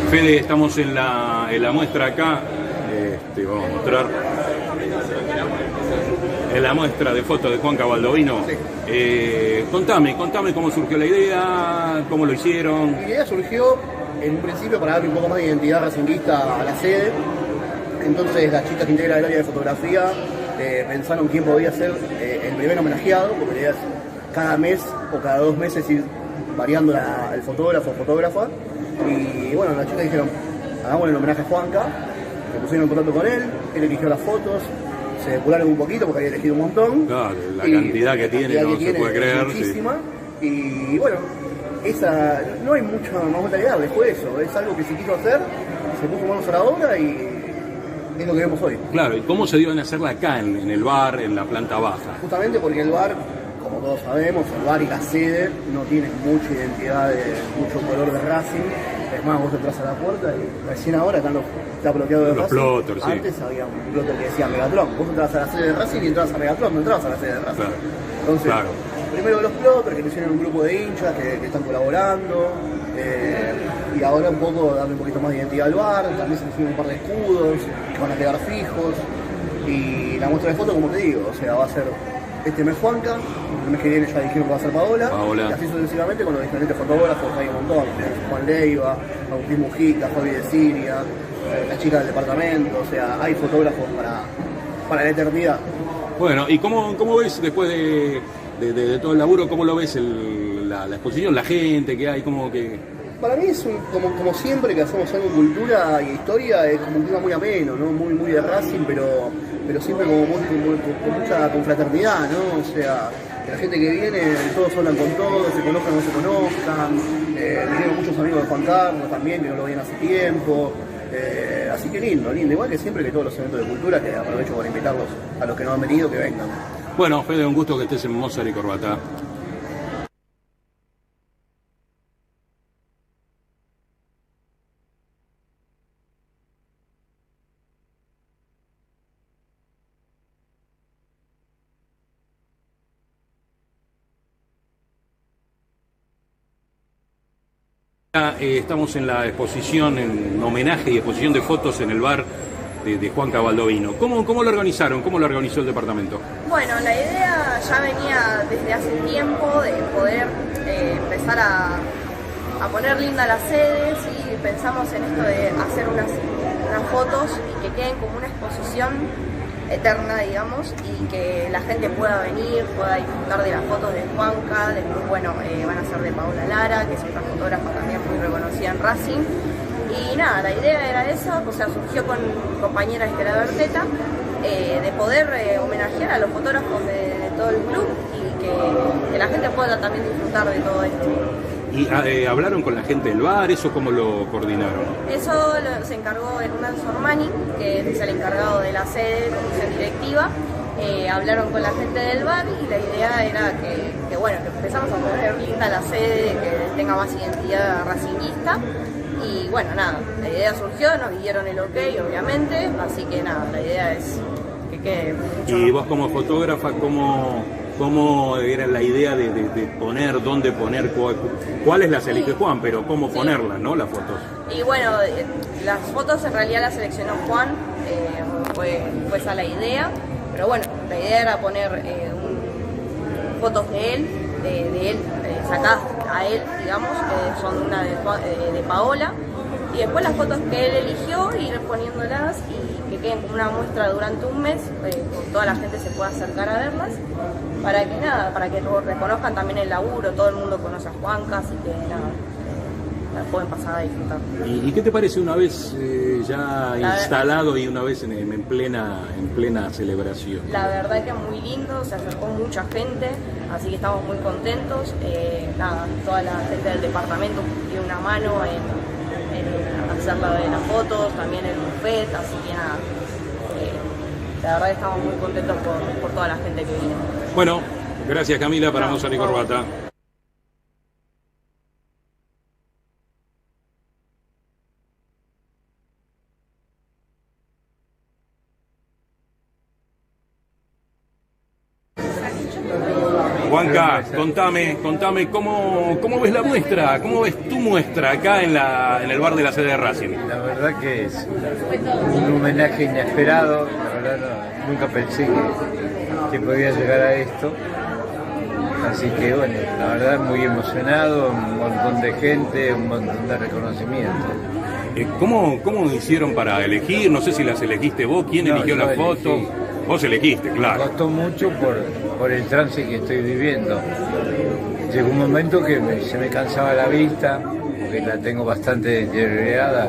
Fede, estamos en la muestra acá. Vamos a mostrar. En la muestra de fotos de Juan Baldovino. Sí. Contame cómo surgió la idea, cómo lo hicieron. La idea surgió en un principio para darle un poco más de identidad racinguista a la sede. Entonces las chicas que integran el área de fotografía pensaron quién podía ser el primer homenajeado, porque la idea es cada mes o cada 2 meses ir variando el fotógrafo o fotógrafa. Y bueno, las chicas dijeron, hagamos el homenaje a Juanca, se pusieron en contacto con él eligió las fotos, se depuraron un poquito porque había elegido un montón. Claro, la cantidad que tiene no se puede creer. Muchísima. Sí. Y bueno, no hay mucha más vuelta que darle, fue eso, es algo que se quiso hacer, se puso manos a la obra y es lo que vemos hoy. Claro, ¿y cómo se dio en hacerla acá, en el bar, en la planta baja? Justamente porque el bar, como todos sabemos, el bar y la sede no tienen mucha identidad, mucho color de Racing. Es más, vos entras a la puerta y recién ahora está bloqueado de Racing. Plotters, sí. Antes había un plotter que decía Megatron. Vos entrabas a la sede de Racing y entrabas a Megatron, no entrabas a la sede de Racing. Claro. Entonces, claro. Primero los plotters que lo hicieron un grupo de hinchas que están colaborando. Y ahora un poco darle un poquito más de identidad al bar. También se hicieron un par de escudos que van a quedar fijos. Y la muestra de fotos, como te digo, o sea, va a ser este mes Juanca, el mes que viene ya dijeron que va a ser Paola. Y así sucesivamente con los diferentes fotógrafos, hay un montón, Juan Leiva, Agustín Mujica, Fabi de Siria, la chica del departamento, o sea, hay fotógrafos para la eternidad. Bueno, ¿y cómo ves después de todo el laburo, cómo lo ves la exposición, la gente que hay, como que...? Para mí es como siempre que hacemos algo en cultura y historia, es como un clima muy ameno, ¿no? Muy de Racing, pero siempre como con mucha confraternidad, ¿no? O sea, la gente que viene, todos hablan con todos, se conozcan o no se conozcan. Tengo muchos amigos de Juan Carlos también, que no lo veían hace tiempo. Así que lindo, igual que siempre que todos los eventos de cultura, que aprovecho para invitarlos a los que no han venido, que vengan. Bueno, Fede, un gusto que estés en Mozart y Corbata. Estamos en la exposición, en homenaje y exposición de fotos en el bar de Juan Cabaldovino. ¿Cómo lo organizaron? ¿Cómo lo organizó el departamento? Bueno, la idea ya venía desde hace tiempo de poder empezar a poner linda las sedes, y pensamos en esto de hacer unas fotos y que queden como una exposición eterna, digamos, y que la gente pueda venir, pueda disfrutar de las fotos de Juanca. Después, bueno, van a ser de Paula Lara, que es otra fotógrafa también muy reconocida en Racing. Y nada, la idea era esa, o sea, surgió con mi compañera Estela Berteta, de poder homenajear a los fotógrafos de todo el club y que la gente pueda también disfrutar de todo esto. ¿Y hablaron con la gente del bar? ¿Eso cómo lo coordinaron? Eso se encargó Hernán Sormani, que es el encargado de la sede, comisión directiva. Hablaron con la gente del bar y la idea era que bueno, que empezamos a poner linda la sede, que tenga más identidad racinguista. Y bueno, nada, la idea surgió, nos dieron el ok, obviamente, así que nada, la idea es que quede mucho. Y vos como fotógrafa, ¿cómo era la idea de poner, dónde poner, cuáles las elige Juan, pero cómo ponerlas, ¿no? Las fotos. Y bueno, las fotos en realidad las seleccionó Juan, fue esa la idea, pero bueno, la idea era poner fotos de él, sacadas a él, digamos, que son una de Paola, y después las fotos que él eligió, ir poniéndolas y que queden como una muestra durante un mes, toda la gente se pueda acercar a verlas, para que reconozcan también el laburo. Todo el mundo conoce a Juanca, así que nada, la pueden pasar a disfrutar. ¿Y qué te parece una vez ya instalado y una vez en plena celebración? La verdad que es muy lindo, se acercó mucha gente, así que estamos muy contentos. Nada, toda la gente del departamento dio una mano en hacer las fotos, también el buffet, así que nada, la verdad que estamos muy contentos por toda la gente que vino. Bueno, gracias Camila, para Mozart y Corbata. Juanca, contame cómo ves la muestra, cómo ves tu muestra acá en el bar de la sede de Racing. La verdad que es un homenaje inesperado, la verdad nunca pensé que podía llegar a esto, así que bueno, la verdad muy emocionado, un montón de gente, un montón de reconocimiento. ¿Cómo hicieron para elegir? No sé si las elegiste vos, ¿quién eligió las fotos? Vos elegiste, claro. Me costó mucho por el trance que estoy viviendo. Llegó un momento que se me cansaba la vista, porque la tengo bastante deteriorada,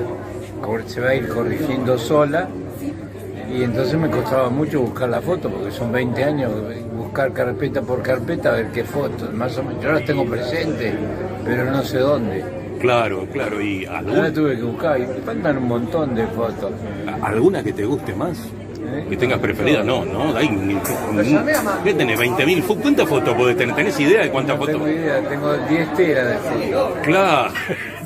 se va a ir corrigiendo sola, y entonces me costaba mucho buscar la foto, porque son 20 años, buscar carpeta por carpeta, a ver qué fotos, más o menos. Yo las tengo presentes, pero no sé dónde. Claro, y ahora tuve que buscar, y me faltan un montón de fotos. ¿Alguna que te guste más? ¿Que tengas preferida? No, ¿qué tenés? 20.000. ¿Cuántas fotos podés tener? ¿Tenés idea de cuántas fotos? No tengo idea, tengo 10 teras de fotos. Claro,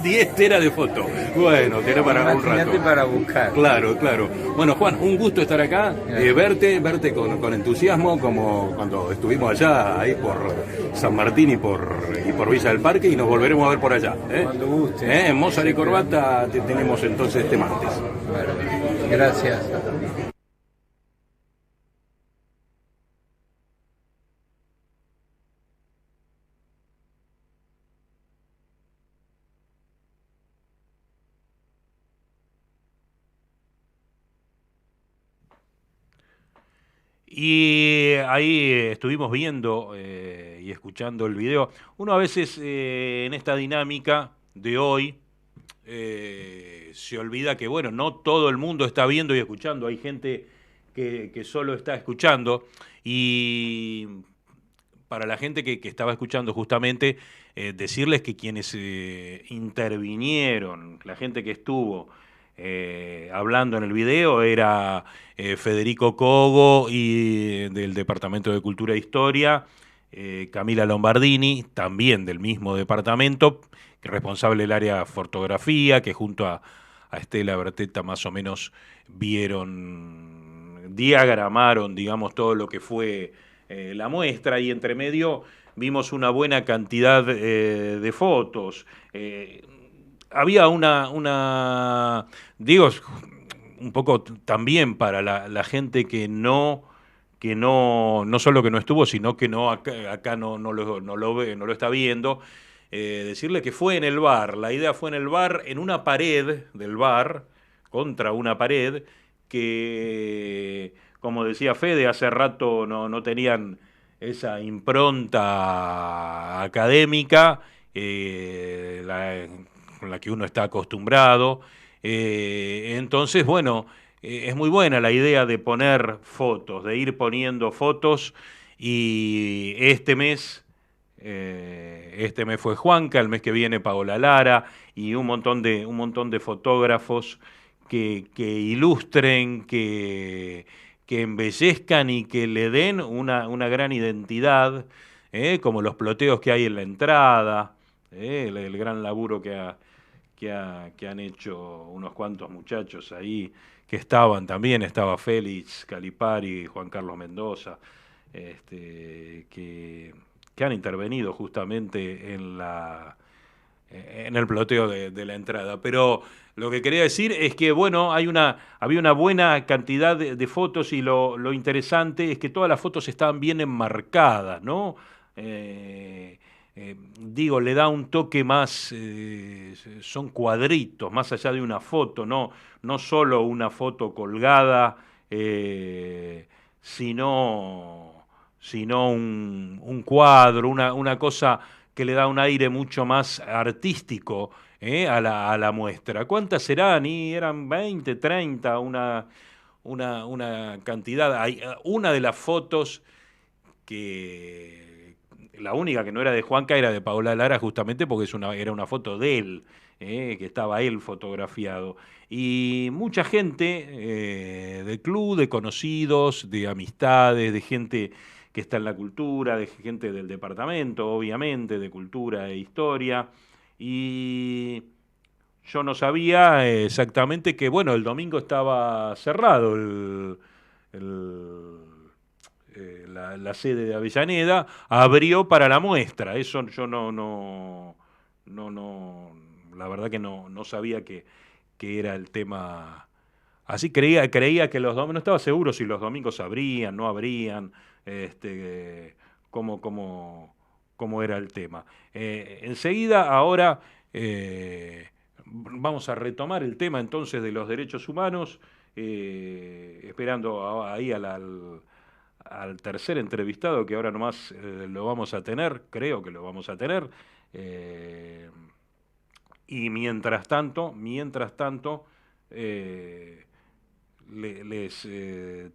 10 teras de fotos. Bueno, tenés para un rato. Para buscar. Claro. Bueno, Juan, un gusto estar acá, verte con entusiasmo, como cuando estuvimos allá, ahí por San Martín y por Villa del Parque, y nos volveremos a ver por allá. Cuando guste. En Mozart y Corbata te tenemos entonces este martes. Bueno, gracias. Y ahí estuvimos viendo y escuchando el video. Uno a veces en esta dinámica de hoy se olvida que, bueno, no todo el mundo está viendo y escuchando. Hay gente que solo está escuchando. Y para la gente que estaba escuchando justamente, decirles que quienes intervinieron, la gente que estuvo hablando en el video, era Federico Cogo y del Departamento de Cultura e Historia, Camila Lombardini, también del mismo departamento, responsable del área fotografía, que junto a Estela Berteta más o menos diagramaron, digamos, todo lo que fue la muestra, y entre medio vimos una buena cantidad de fotos. había digo, un poco también para la gente no solo que no estuvo, sino que no acá no lo ve, no lo está viendo, decirle que fue en el bar. La idea fue en el bar, en una pared del bar, contra una pared, que, como decía Fede, hace rato no tenían esa impronta académica con la que uno está acostumbrado. Entonces, bueno, es muy buena la idea de poner fotos, de ir poniendo fotos, y este mes fue Juanca, el mes que viene Paola Lara, y un montón de fotógrafos que ilustren, que embellezcan y que le den una gran identidad, como los ploteos que hay en la entrada, el gran laburo que han hecho unos cuantos muchachos ahí que estaba Félix Calipari, Juan Carlos Mendoza, que han intervenido justamente en el ploteo de la entrada. Pero lo que quería decir es que, bueno, había una buena cantidad de fotos, y lo interesante es que todas las fotos estaban bien enmarcadas, ¿no? Digo, le da un toque más, son cuadritos, más allá de una foto, no solo una foto colgada, sino un cuadro, una cosa que le da un aire mucho más artístico, a la muestra. ¿Cuántas serán? Y eran 20, 30, una cantidad. Una de las fotos la única que no era de Juanca era de Paola Lara, justamente porque era una foto de él, que estaba él fotografiado. Y mucha gente del club, de conocidos, de amistades, de gente que está en la cultura, de gente del departamento, obviamente, de cultura e historia. Y yo no sabía exactamente que, bueno, el domingo estaba cerrado la sede de Avellaneda, abrió para la muestra. Eso yo no, la verdad que no sabía que era el tema. Así creía que los domingos, no estaba seguro si los domingos abrían, no abrían, cómo era el tema. Enseguida, ahora, vamos a retomar el tema entonces de los derechos humanos, esperando ahí al tercer entrevistado, que ahora nomás lo vamos a tener, creo que lo vamos a tener. Y mientras tanto, les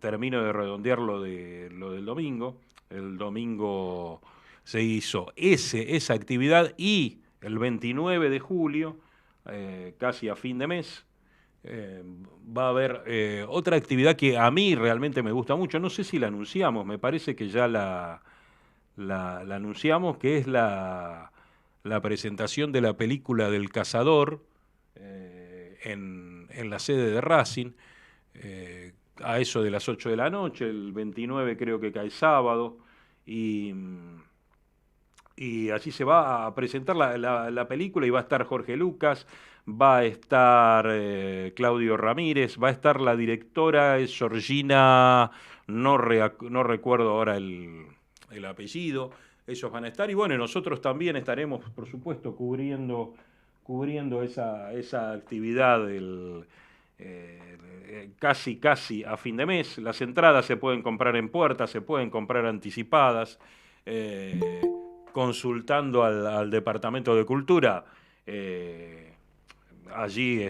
termino de redondear lo del domingo. El domingo se hizo esa actividad, y el 29 de julio, casi a fin de mes, va a haber otra actividad que a mí realmente me gusta mucho. No sé si la anunciamos, me parece que ya la anunciamos, que es la presentación de la película del Cazador en la sede de Racing, a eso de las 8 de la noche, el 29 creo que cae sábado, y allí se va a presentar la película, y va a estar Jorge Lucas, va a estar Claudio Ramírez, va a estar la directora, es Georgina, no recuerdo ahora el apellido. Ellos van a estar, y bueno, nosotros también estaremos, por supuesto, cubriendo esa actividad casi a fin de mes. Las entradas se pueden comprar en puerta, se pueden comprar anticipadas, consultando al Departamento de Cultura. Allí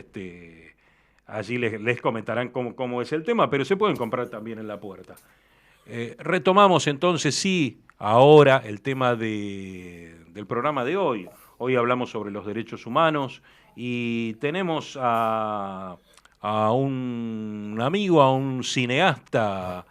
les comentarán cómo es el tema, pero se pueden comprar también en la puerta. Retomamos entonces, sí, ahora el tema del programa de hoy. Hoy hablamos sobre los derechos humanos, y tenemos a un amigo, a un cineasta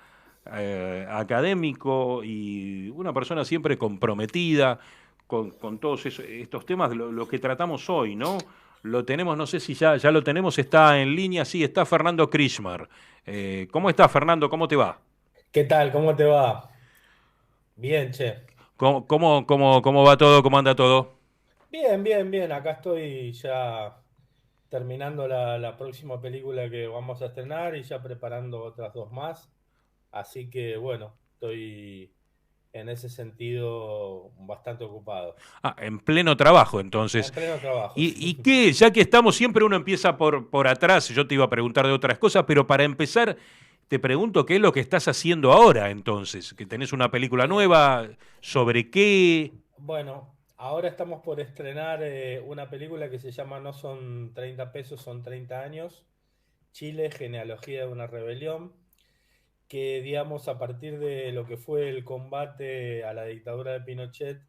académico, y una persona siempre comprometida con todos estos temas, lo que tratamos hoy, ¿no? Lo tenemos, no sé si ya lo tenemos, está en línea, sí, está Fernando Krishmar. ¿Cómo estás, Fernando? ¿Cómo te va? ¿Qué tal? ¿Cómo te va? Bien, che. ¿Cómo va todo? ¿Cómo anda todo? Bien, bien, bien. Acá estoy ya terminando la próxima película que vamos a estrenar y ya preparando otras 2 más. Así que bueno, estoy en ese sentido bastante ocupado. En pleno trabajo, entonces. En pleno trabajo. ¿Y qué? Ya que estamos, siempre uno empieza por atrás, yo te iba a preguntar de otras cosas, pero para empezar, te pregunto qué es lo que estás haciendo ahora, entonces, que tenés una película nueva, ¿sobre qué? Bueno, ahora estamos por estrenar una película que se llama No son 30 pesos, son 30 años. Chile, genealogía de una rebelión, que digamos a partir de lo que fue el combate a la dictadura de Pinochet,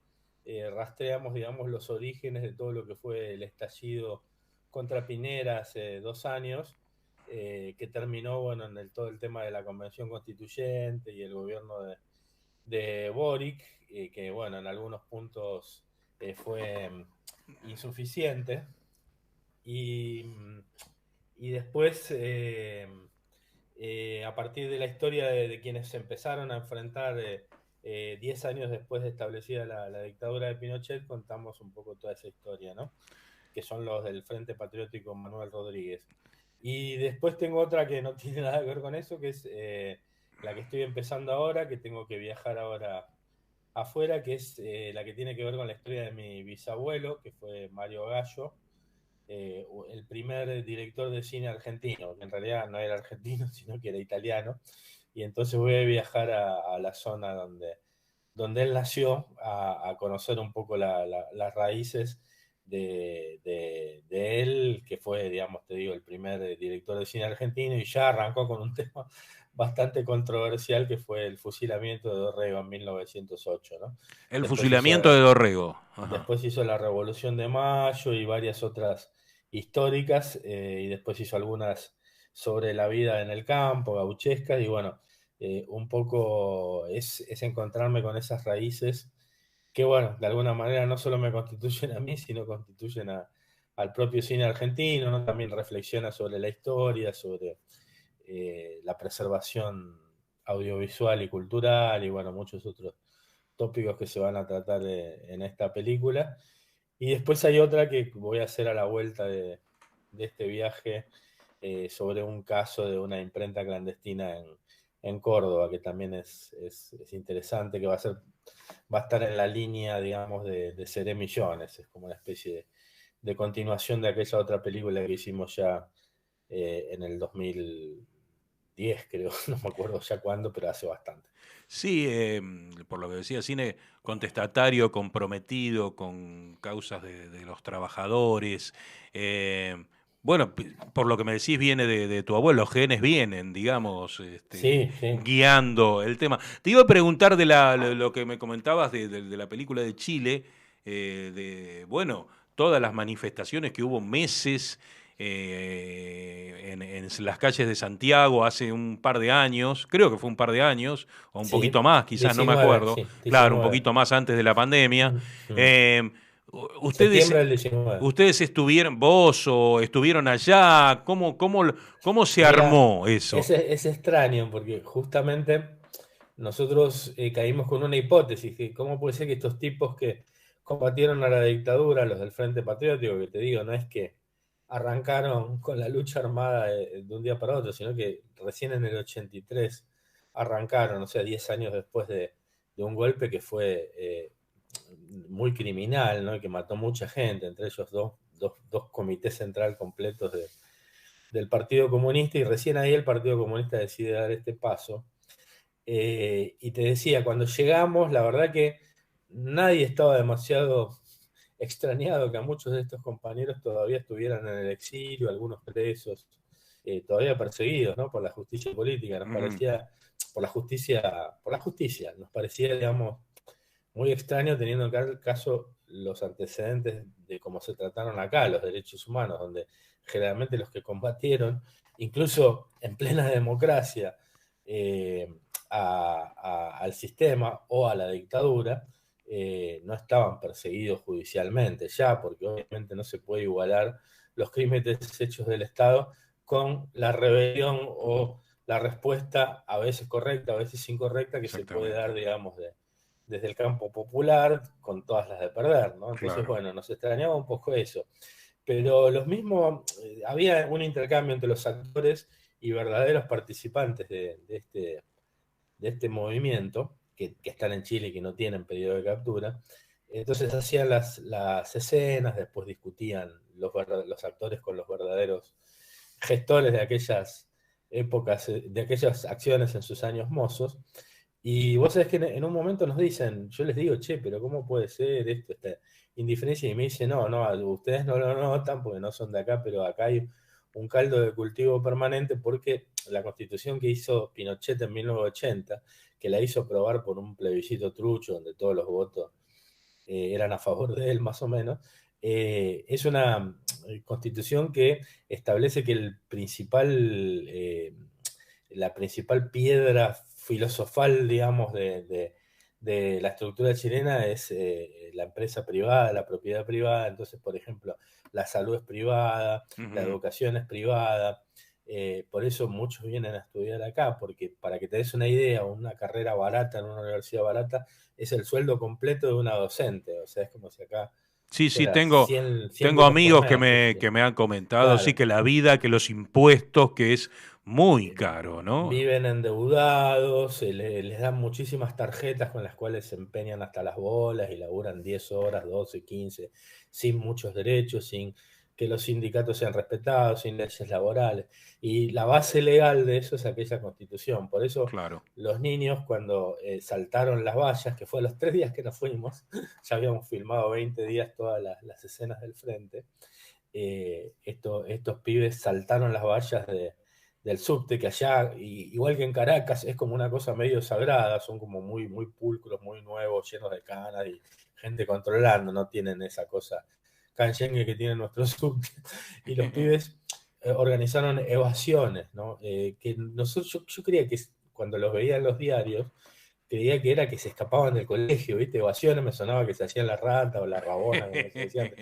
rastreamos digamos los orígenes de todo lo que fue el estallido contra Piñera hace 2 años, que terminó bueno, en todo el tema de la Convención Constituyente y el gobierno de Boric, que bueno, en algunos puntos fue insuficiente. Y después, a partir de la historia de quienes se empezaron a enfrentar 10 años después de establecida la dictadura de Pinochet, contamos un poco toda esa historia, ¿no? Que son los del Frente Patriótico Manuel Rodríguez. Y después tengo otra que no tiene nada que ver con eso, que es la que estoy empezando ahora, que tengo que viajar ahora afuera, que es la que tiene que ver con la historia de mi bisabuelo, que fue Mario Gallo, el primer director de cine argentino, que en realidad no era argentino, sino que era italiano. Y entonces voy a viajar a la zona donde él nació, a conocer un poco las raíces de él, que fue, digamos, te digo, el primer director de cine argentino, y ya arrancó con un tema bastante controversial, que fue el fusilamiento de Dorrego en 1908, ¿no? El fusilamiento de Dorrego. Ajá. Después hizo la Revolución de Mayo y varias otras históricas, y después hizo algunas sobre la vida en el campo, gauchescas, y bueno, un poco es encontrarme con esas raíces que, bueno, de alguna manera no solo me constituyen a mí, sino constituyen al propio cine argentino, ¿no? También reflexiona sobre la historia, sobre la preservación audiovisual y cultural, y bueno, muchos otros tópicos que se van a tratar en esta película. Y después hay otra que voy a hacer a la vuelta de este viaje, sobre un caso de una imprenta clandestina en Córdoba, que también es interesante, que va a estar en la línea, digamos, de Seré Millones. Es como una especie de continuación de aquella otra película que hicimos ya en el 2010, creo, no me acuerdo ya cuándo, pero hace bastante. Sí, por lo que decía, cine contestatario, comprometido con causas de los trabajadores. Bueno, por lo que me decís, viene de tu abuelo, los genes vienen, digamos, sí. Guiando el tema. Te iba a preguntar de lo que me comentabas de la película de Chile, bueno, todas las manifestaciones que hubo meses en las calles de Santiago hace un par de años, creo que fue un par de años, o un poquito más, quizás, 19, no me acuerdo. Sí, 19. Claro, un poquito más antes de la pandemia. Ustedes estuvieron, vos o estuvieron allá, ¿cómo se armó eso? Es extraño, porque justamente nosotros caímos con una hipótesis, que cómo puede ser que estos tipos que combatieron a la dictadura, los del Frente Patriótico, que te digo, no es que arrancaron con la lucha armada de un día para otro, sino que recién en el 83 arrancaron, o sea, 10 años después de un golpe que fue muy criminal, ¿no? Que mató mucha gente, entre ellos dos comités central completos del Partido Comunista, y recién ahí el Partido Comunista decide dar este paso. Y te decía, cuando llegamos, la verdad que nadie estaba demasiado extrañado que a muchos de estos compañeros todavía estuvieran en el exilio, algunos presos, todavía perseguidos, ¿no? Por la justicia política. Nos parecía, por la justicia, nos parecía, digamos, muy extraño, teniendo en caso los antecedentes de cómo se trataron acá los derechos humanos, donde generalmente los que combatieron, incluso en plena democracia, al sistema o a la dictadura, no estaban perseguidos judicialmente ya, porque obviamente no se puede igualar los crímenes hechos del Estado con la rebelión o la respuesta, a veces correcta, a veces incorrecta, que se puede dar, digamos, desde el campo popular, con todas las de perder, ¿no? Entonces, claro, bueno, nos extrañaba un poco eso. Pero los mismos, había un intercambio entre los actores y verdaderos participantes de este movimiento, que están en Chile y que no tienen pedido de captura. Entonces hacían las escenas, después discutían los actores con los verdaderos gestores de aquellas épocas, de aquellas acciones en sus años mozos. Y vos sabés que en un momento nos dicen, yo les digo, che, pero ¿cómo puede ser esto, esta indiferencia? Y me dicen, no, ustedes no lo notan porque no son de acá, pero acá hay un caldo de cultivo permanente porque la constitución que hizo Pinochet en 1980, que la hizo aprobar por un plebiscito trucho donde todos los votos eran a favor de él más o menos, es una constitución que establece que la principal piedra filosofal, digamos, de la estructura chilena es la empresa privada, la propiedad privada. Entonces, por ejemplo, la salud es privada, la educación es privada. Por eso muchos vienen a estudiar acá, porque para que te des una idea, una carrera barata en una universidad barata es el sueldo completo de una docente. O sea, es como si acá... Sí, tengo amigos que me han comentado, claro. Sí, que la vida, que los impuestos, que es muy caro, ¿no? Viven endeudados, les dan muchísimas tarjetas con las cuales se empeñan hasta las bolas y laburan 10 horas, 12, 15, sin muchos derechos, sin que los sindicatos sean respetados, sin leyes laborales. Y la base legal de eso es aquella constitución. Por eso los niños cuando saltaron las vallas, que fue a los 3 días que nos fuimos, ya habíamos filmado 20 días todas las escenas del frente, estos pibes saltaron las vallas del subte, que allá, igual que en Caracas, es como una cosa medio sagrada, son como muy, muy pulcros, muy nuevos, llenos de canas y gente controlando, no tienen esa cosa canchengue que tiene nuestro subte. Y los pibes organizaron evasiones, ¿no? Que nosotros, yo creía que cuando los veía en los diarios, creía que era que se escapaban del colegio, ¿viste? Evasiones, me sonaba que se hacían la rata o la rabona, como se decía.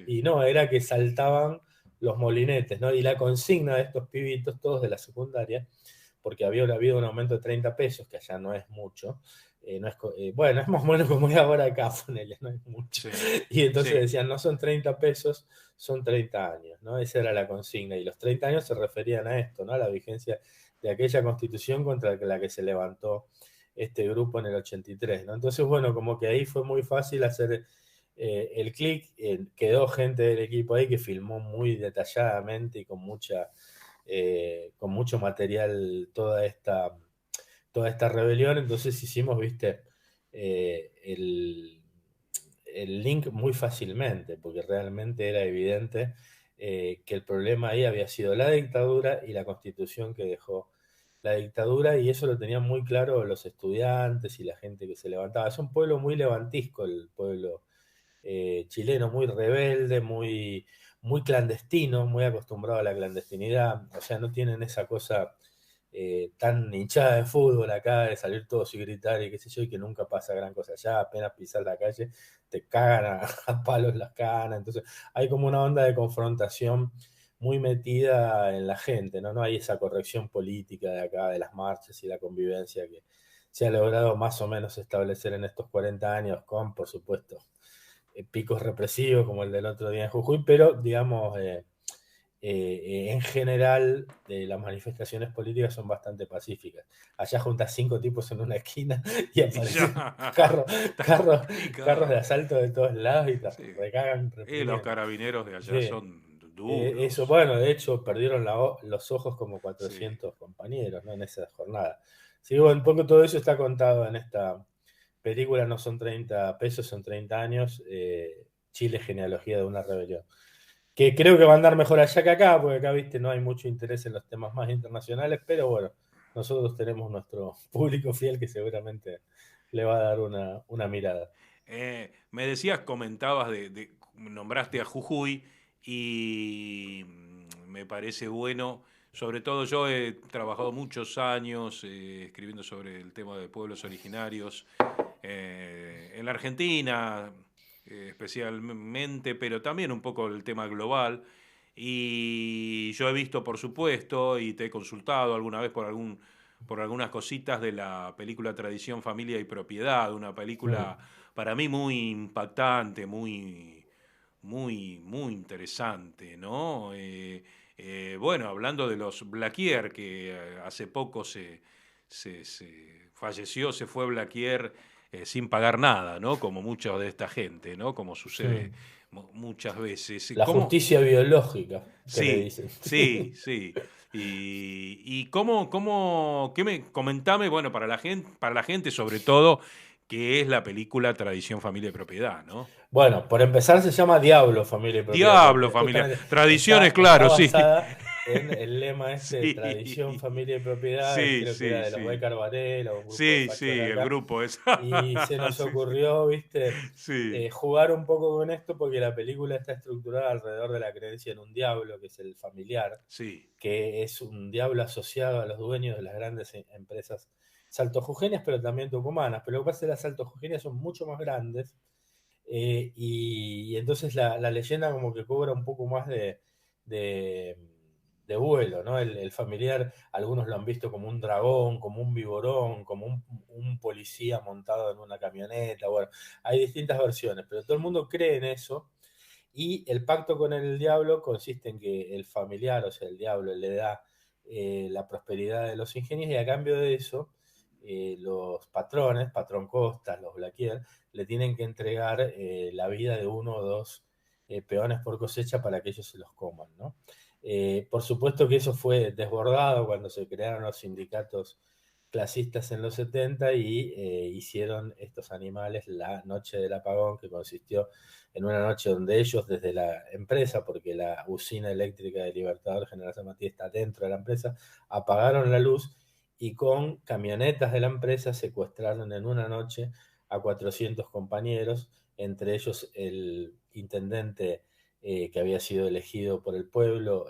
Y no, era que saltaban los molinetes, ¿no? Y la consigna de estos pibitos, todos de la secundaria, porque había habido un aumento de 30 pesos, que allá no es mucho, bueno, es más o menos como es ahora acá, ponele, no es mucho. Sí, y entonces decían, no son 30 pesos, son 30 años, ¿no? Esa era la consigna, y los 30 años se referían a esto, ¿no? A la vigencia de aquella constitución contra la que se levantó este grupo en el 83, ¿no? Entonces, bueno, como que ahí fue muy fácil hacer el clic, quedó gente del equipo ahí que filmó muy detalladamente y con mucho material toda esta rebelión. Entonces hicimos, viste, el link muy fácilmente, porque realmente era evidente que el problema ahí había sido la dictadura y la constitución que dejó la dictadura, y eso lo tenían muy claro los estudiantes y la gente que se levantaba. Es un pueblo muy levantisco, el pueblo chileno, muy rebelde, muy, muy clandestino, muy acostumbrado a la clandestinidad. O sea, no tienen esa cosa tan hinchada de fútbol acá, de salir todos y gritar y qué sé yo, y que nunca pasa gran cosa allá. Apenas pisar la calle te cagan a palos las canas. Entonces hay como una onda de confrontación muy metida en la gente, ¿no? No hay esa corrección política de acá, de las marchas y la convivencia que se ha logrado más o menos establecer en estos 40 años, con, por supuesto, picos represivos como el del otro día en Jujuy, pero, digamos, en general, las manifestaciones políticas son bastante pacíficas. Allá juntas 5 tipos en una esquina y aparecen carros de asalto de todos lados y te recagan. Los carabineros de allá son duros. Eso, bueno, de hecho, perdieron los ojos como 400 compañeros, ¿no? En esa jornada. Sí, bueno, un poco todo eso está contado en esta película. No son 30 pesos, son 30 años. Chile, genealogía de una rebelión. Que creo que va a andar mejor allá que acá, porque acá, viste, no hay mucho interés en los temas más internacionales, pero bueno, nosotros tenemos nuestro público fiel que seguramente le va a dar una mirada. Me decías, comentabas, nombraste a Jujuy, y me parece bueno. Sobre todo yo he trabajado muchos años escribiendo sobre el tema de pueblos originarios en la Argentina, especialmente, pero también un poco el tema global. Y yo he visto, por supuesto, y te he consultado alguna vez por algunas cositas de la película Tradición, Familia y Propiedad, una película para mí muy impactante, muy muy interesante, ¿no? Bueno, hablando de los Blaquier, que hace poco se falleció, se fue Blaquier sin pagar nada, ¿no? Como mucha de esta gente, ¿no? Como sucede muchas veces. La justicia biológica, que le Sí, dicen. sí. Y comentame, bueno, para la gente sobre todo, que es la película Tradición, Familia y Propiedad, ¿no? Bueno, por empezar se llama Diablo, Familia y Propiedad. Diablo, familia. Tradiciones, claro, está sí. basada en el lema este Sí. de Tradición, Familia y Propiedad, Sí, creo sí, que era de los sí. Becar Varela, un grupo Sí, de fachos sí, de el acá. grupo es. Y se nos Sí, ocurrió, ¿viste? sí. Jugar un poco con esto porque la película está estructurada alrededor de la creencia en un diablo, que es el familiar, Sí. que es un diablo asociado a los dueños de las grandes empresas saltojujeñas, pero también tucumanas. Pero lo que pasa es que las saltojujeñas son mucho más grandes, y entonces la leyenda como que cobra un poco más de vuelo, ¿no? El familiar, algunos lo han visto como un dragón, como un viborón, como un policía montado en una camioneta. Bueno, hay distintas versiones, pero todo el mundo cree en eso. Y el pacto con el diablo consiste en que el familiar, o sea, el diablo, le da la prosperidad de los ingenios, y a cambio de eso, los patrones, patrón Costas, los Blaquier, le tienen que entregar la vida de uno o dos peones por cosecha para que ellos se los coman, ¿no? Por supuesto que eso fue desbordado cuando se crearon los sindicatos clasistas en los 70 y hicieron estos animales la noche del apagón, que consistió en una noche donde ellos, desde la empresa, porque la usina eléctrica de Libertador General San Martín está dentro de la empresa, apagaron la luz y con camionetas de la empresa secuestraron en una noche a 400 compañeros, entre ellos el intendente que había sido elegido por el pueblo,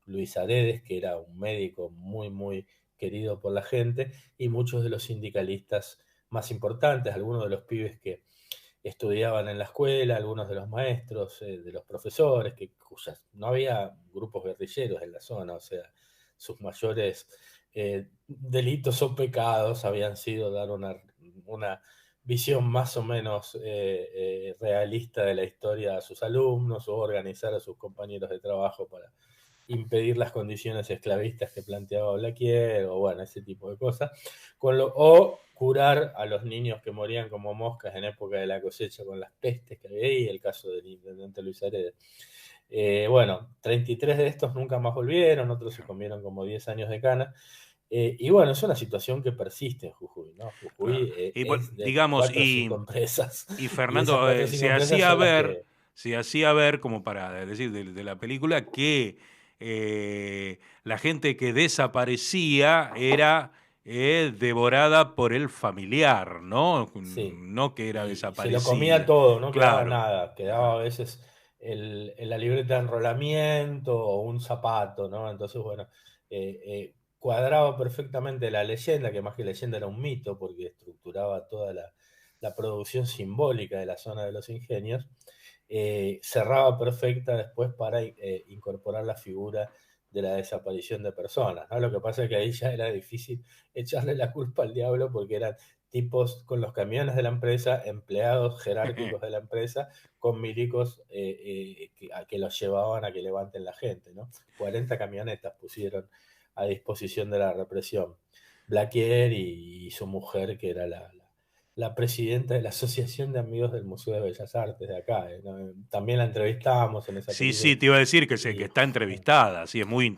Luis Aredes, que era un médico muy querido por la gente, y muchos de los sindicalistas más importantes, algunos de los pibes que estudiaban en la escuela, algunos de los maestros, de los profesores, no había grupos guerrilleros en la zona, o sea, sus mayores delitos o pecados habían sido dar una visión más o menos realista de la historia a sus alumnos, o organizar a sus compañeros de trabajo para impedir las condiciones esclavistas que planteaba Blaquier, o bueno, ese tipo de cosas, o curar a los niños que morían como moscas en época de la cosecha con las pestes que había ahí, el caso del intendente Luis Aredes. Bueno, 33 de estos nunca más volvieron, otros se comieron como 10 años de cana. Y bueno, es una situación que persiste en Jujuy, ¿no? Jujuy es de digamos, 4 o 5 empresas. Y Fernando, se hacía ver, como para decir de la película, que la gente que desaparecía era devorada por el familiar, ¿no? Sí. No que era desaparecida. Se lo comía todo, no quedaba Claro. nada. Quedaba a veces la libreta de enrolamiento o un zapato, ¿no? Entonces, bueno, cuadraba perfectamente la leyenda, que más que leyenda era un mito, porque estructuraba toda la producción simbólica de la zona de los ingenios. Cerraba perfecta después para incorporar la figura de la desaparición de personas, ¿no? Lo que pasa es que ahí ya era difícil echarle la culpa al diablo, porque eran tipos con los camiones de la empresa, empleados jerárquicos de la empresa, con milicos que los llevaban a que levanten la gente, ¿no? 40 camionetas pusieron a disposición de la represión. Blaquier y su mujer, que era la presidenta de la Asociación de Amigos del Museo de Bellas Artes de acá, ¿no? También la entrevistamos en esa película. Sí, te iba a decir que está entrevistada, sí, es muy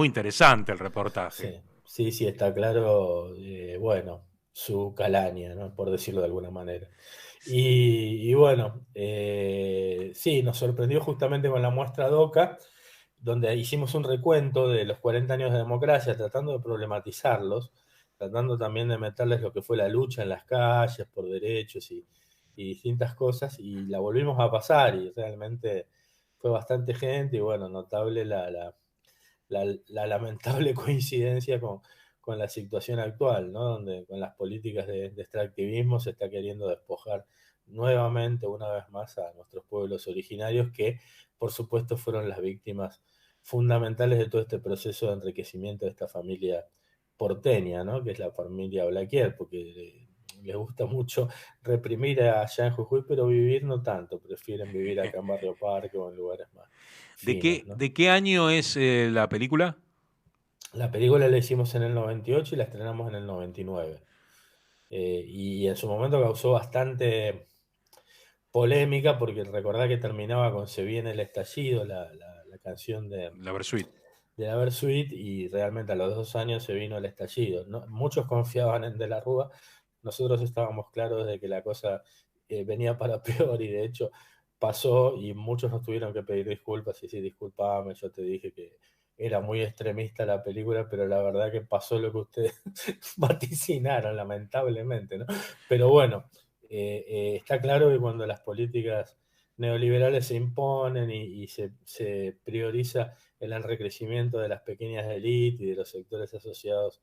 interesante el reportaje. Sí, está claro, bueno, su calaña, ¿no? Por decirlo de alguna manera. Y bueno, sí, nos sorprendió justamente con la muestra DOCA, donde hicimos un recuento de los 40 años de democracia, tratando de problematizarlos, tratando también de meterles lo que fue la lucha en las calles por derechos y distintas cosas, y la volvimos a pasar, y realmente fue bastante gente, y bueno, notable la lamentable coincidencia con la situación actual, ¿no? Donde con las políticas de extractivismo se está queriendo despojar nuevamente, una vez más, a nuestros pueblos originarios, que por supuesto fueron las víctimas fundamentales de todo este proceso de enriquecimiento de esta familia porteña, ¿no? Que es la familia Blaquier, porque les gusta mucho reprimir allá en Jujuy, pero vivir no tanto, prefieren vivir acá en Barrio Parque o en lugares más finos, ¿no? ¿De qué año es la película? La película la hicimos en el 98 y la estrenamos en el 99. Y en su momento causó bastante polémica porque recordá que terminaba con Se viene el estallido, la canción de La Versuit. De la Versuit, y realmente a los 2 años se vino el estallido, ¿no? Muchos confiaban en De la Rúa, nosotros estábamos claros de que la cosa venía para peor, y de hecho pasó y muchos nos tuvieron que pedir disculpas y sí, disculpame, yo te dije que era muy extremista la película, pero la verdad que pasó lo que ustedes vaticinaron, lamentablemente, ¿no? Pero bueno, está claro que cuando las políticas neoliberales se imponen y se prioriza el enriquecimiento de las pequeñas élites y de los sectores asociados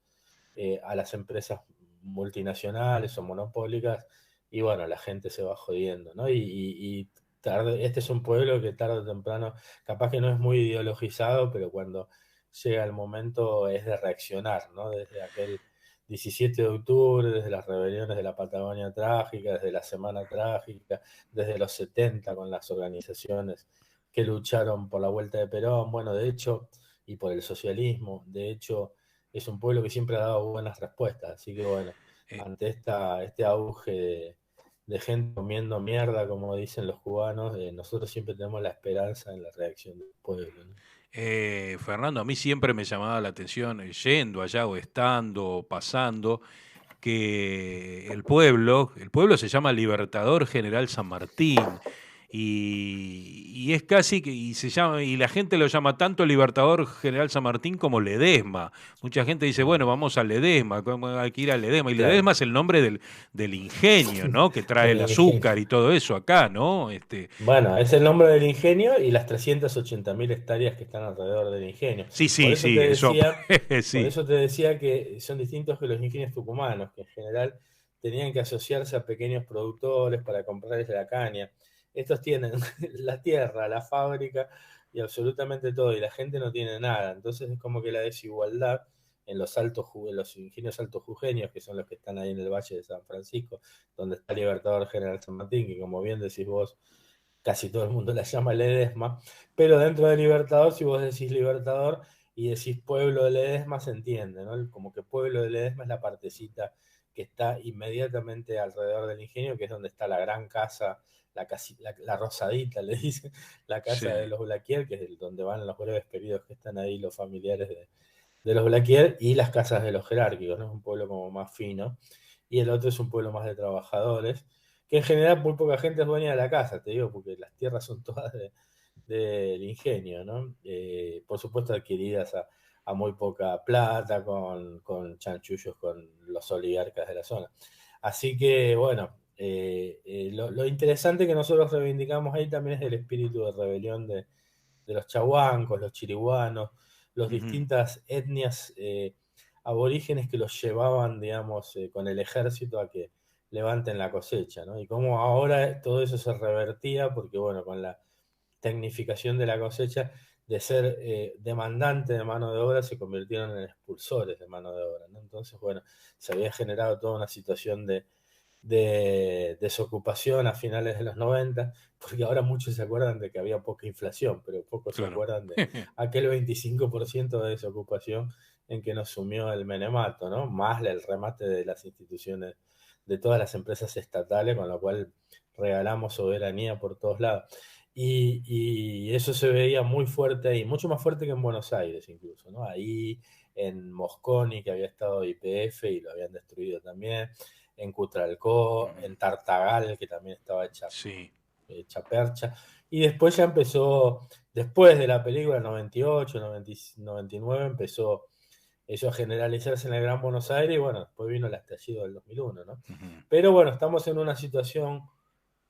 a las empresas multinacionales o monopólicas, y bueno, la gente se va jodiendo, ¿no? Y este es un pueblo que tarde o temprano, capaz que no es muy ideologizado, pero cuando llega el momento es de reaccionar, ¿no? Desde aquel 17 de octubre, desde las rebeliones de la Patagonia Trágica, desde la Semana Trágica, desde los 70 con las organizaciones que lucharon por la vuelta de Perón, bueno, de hecho, y por el socialismo, de hecho, es un pueblo que siempre ha dado buenas respuestas, así que bueno, ante este auge de gente comiendo mierda, como dicen los cubanos, nosotros siempre tenemos la esperanza en la reacción del pueblo, ¿no? Fernando, a mí siempre me llamaba la atención, yendo allá o estando o pasando, que el pueblo se llama Libertador General San Martín, y es casi que, y se llama, y la gente lo llama tanto Libertador General San Martín como Ledesma. Mucha gente dice, bueno, vamos a Ledesma, hay que ir a Ledesma, y Claro. Ledesma es el nombre del ingenio, ¿no? Que trae el Del azúcar y todo eso acá, ¿no? Bueno, es el nombre del ingenio y las 380.000 hectáreas que están alrededor del ingenio. Sí, Por eso sí, te eso, decía, sí. por eso te decía que son distintos que los ingenios tucumanos, que en general tenían que asociarse a pequeños productores para comprarles la caña. Estos tienen la tierra, la fábrica y absolutamente todo, y la gente no tiene nada. Entonces es como que la desigualdad en los ingenios altos jujeños, que son los que están ahí en el Valle de San Francisco, donde está el Libertador General San Martín, que como bien decís vos, casi todo el mundo la llama Ledesma, pero dentro de Libertador, si vos decís Libertador y decís pueblo de Ledesma, se entiende, ¿no? Como que pueblo de Ledesma es la partecita que está inmediatamente alrededor del ingenio, que es donde está la gran casa, la rosadita, le dicen, la casa Sí. de los Blaquier, que es donde van los breves periodos que están ahí los familiares de los Blaquier, y las casas de los jerárquicos, ¿no? Es un pueblo como más fino, y el otro es un pueblo más de trabajadores, que en general muy poca gente es dueña de la casa, te digo, porque las tierras son todas del ingenio, ¿no? Por supuesto adquiridas a muy poca plata, con chanchullos con los oligarcas de la zona. Así que, bueno, lo interesante que nosotros reivindicamos ahí también es el espíritu de rebelión de los chahuancos, los chiriguanos, las distintas etnias aborígenes que los llevaban, digamos, con el ejército a que levanten la cosecha, ¿no? Y cómo ahora todo eso se revertía, porque bueno, con la tecnificación de la cosecha, de ser demandante de mano de obra, se convirtieron en expulsores de mano de obra, ¿no? Entonces, bueno, se había generado toda una situación de desocupación a finales de los 90, porque ahora muchos se acuerdan de que había poca inflación, pero pocos se acuerdan de aquel 25% de desocupación en que nos sumió el menemato, ¿no? Más el remate de las instituciones, de todas las empresas estatales, con lo cual regalamos soberanía por todos lados. Y eso se veía muy fuerte ahí, mucho más fuerte que en Buenos Aires incluso, ¿no? Ahí en Mosconi, que había estado YPF y lo habían destruido también, en Cutralcó, en Tartagal, que también estaba hecha percha. Y después ya empezó, después de la película 98, 99, empezó eso a generalizarse en el Gran Buenos Aires, y bueno, después vino el estallido del 2001, ¿no? Pero bueno, estamos en una situación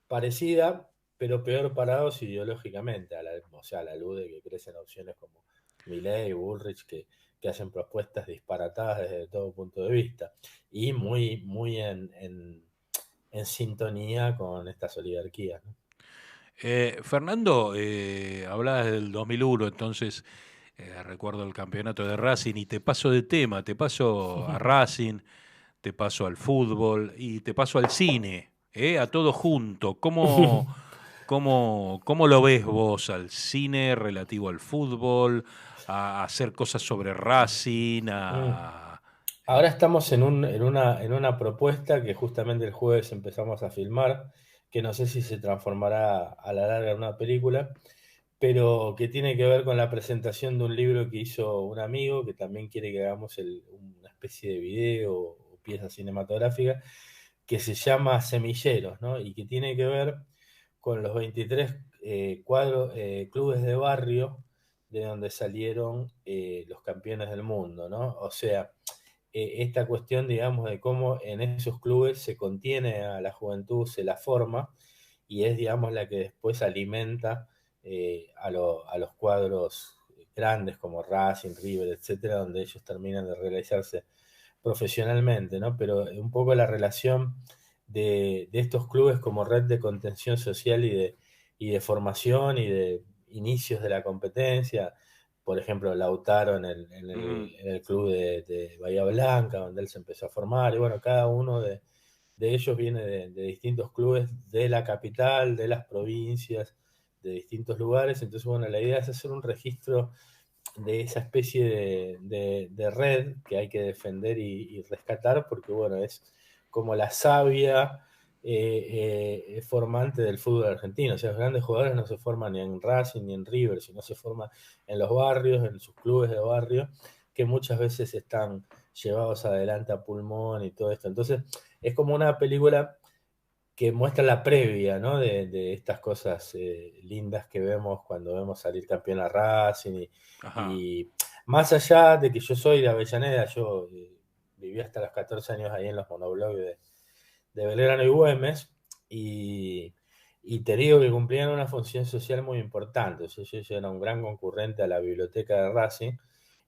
parecida, pero peor parados ideológicamente, o sea, a la luz de que crecen opciones como Milei, Bullrich, que hacen propuestas disparatadas desde todo punto de vista, y muy, muy en sintonía con estas oligarquías, ¿no? Fernando, hablabas del 2001, entonces recuerdo el campeonato de Racing, y te paso de tema, te paso a Racing, te paso al fútbol y te paso al cine, a todo junto. ¿Cómo lo ves vos al cine relativo al fútbol, a hacer cosas sobre Racing, Ahora estamos en una propuesta que justamente el jueves empezamos a filmar, que no sé si se transformará a la larga en una película, pero que tiene que ver con la presentación de un libro que hizo un amigo que también quiere que hagamos una especie de video o pieza cinematográfica que se llama Semilleros, ¿no? Y que tiene que ver con los 23 clubes de barrio de donde salieron los campeones del mundo, ¿no? O sea, esta cuestión, digamos, de cómo en esos clubes se contiene a la juventud, se la forma, y es, digamos, la que después alimenta a los cuadros grandes como Racing, River, etcétera, donde ellos terminan de realizarse profesionalmente, ¿no? Pero un poco la relación de estos clubes como red de contención social y de formación y de inicios de la competencia. Por ejemplo, Lautaro en el club de Bahía Blanca, donde él se empezó a formar, y bueno, cada uno de ellos viene de distintos clubes de la capital, de las provincias, de distintos lugares. Entonces, bueno, la idea es hacer un registro de esa especie de red que hay que defender y rescatar, porque bueno, es como la savia formante del fútbol argentino. O sea, los grandes jugadores no se forman ni en Racing ni en River, sino se forman en los barrios, en sus clubes de barrio, que muchas veces están llevados adelante a pulmón y todo esto. Entonces, es como una película que muestra la previa, ¿no? de estas cosas lindas que vemos cuando vemos salir campeón a Racing. Y más allá de que yo soy de Avellaneda, yo viví hasta los 14 años ahí en los monoblogs de Belgrano y Güemes, y te digo que cumplían una función social muy importante. O sea, yo era un gran concurrente a la biblioteca de Racing,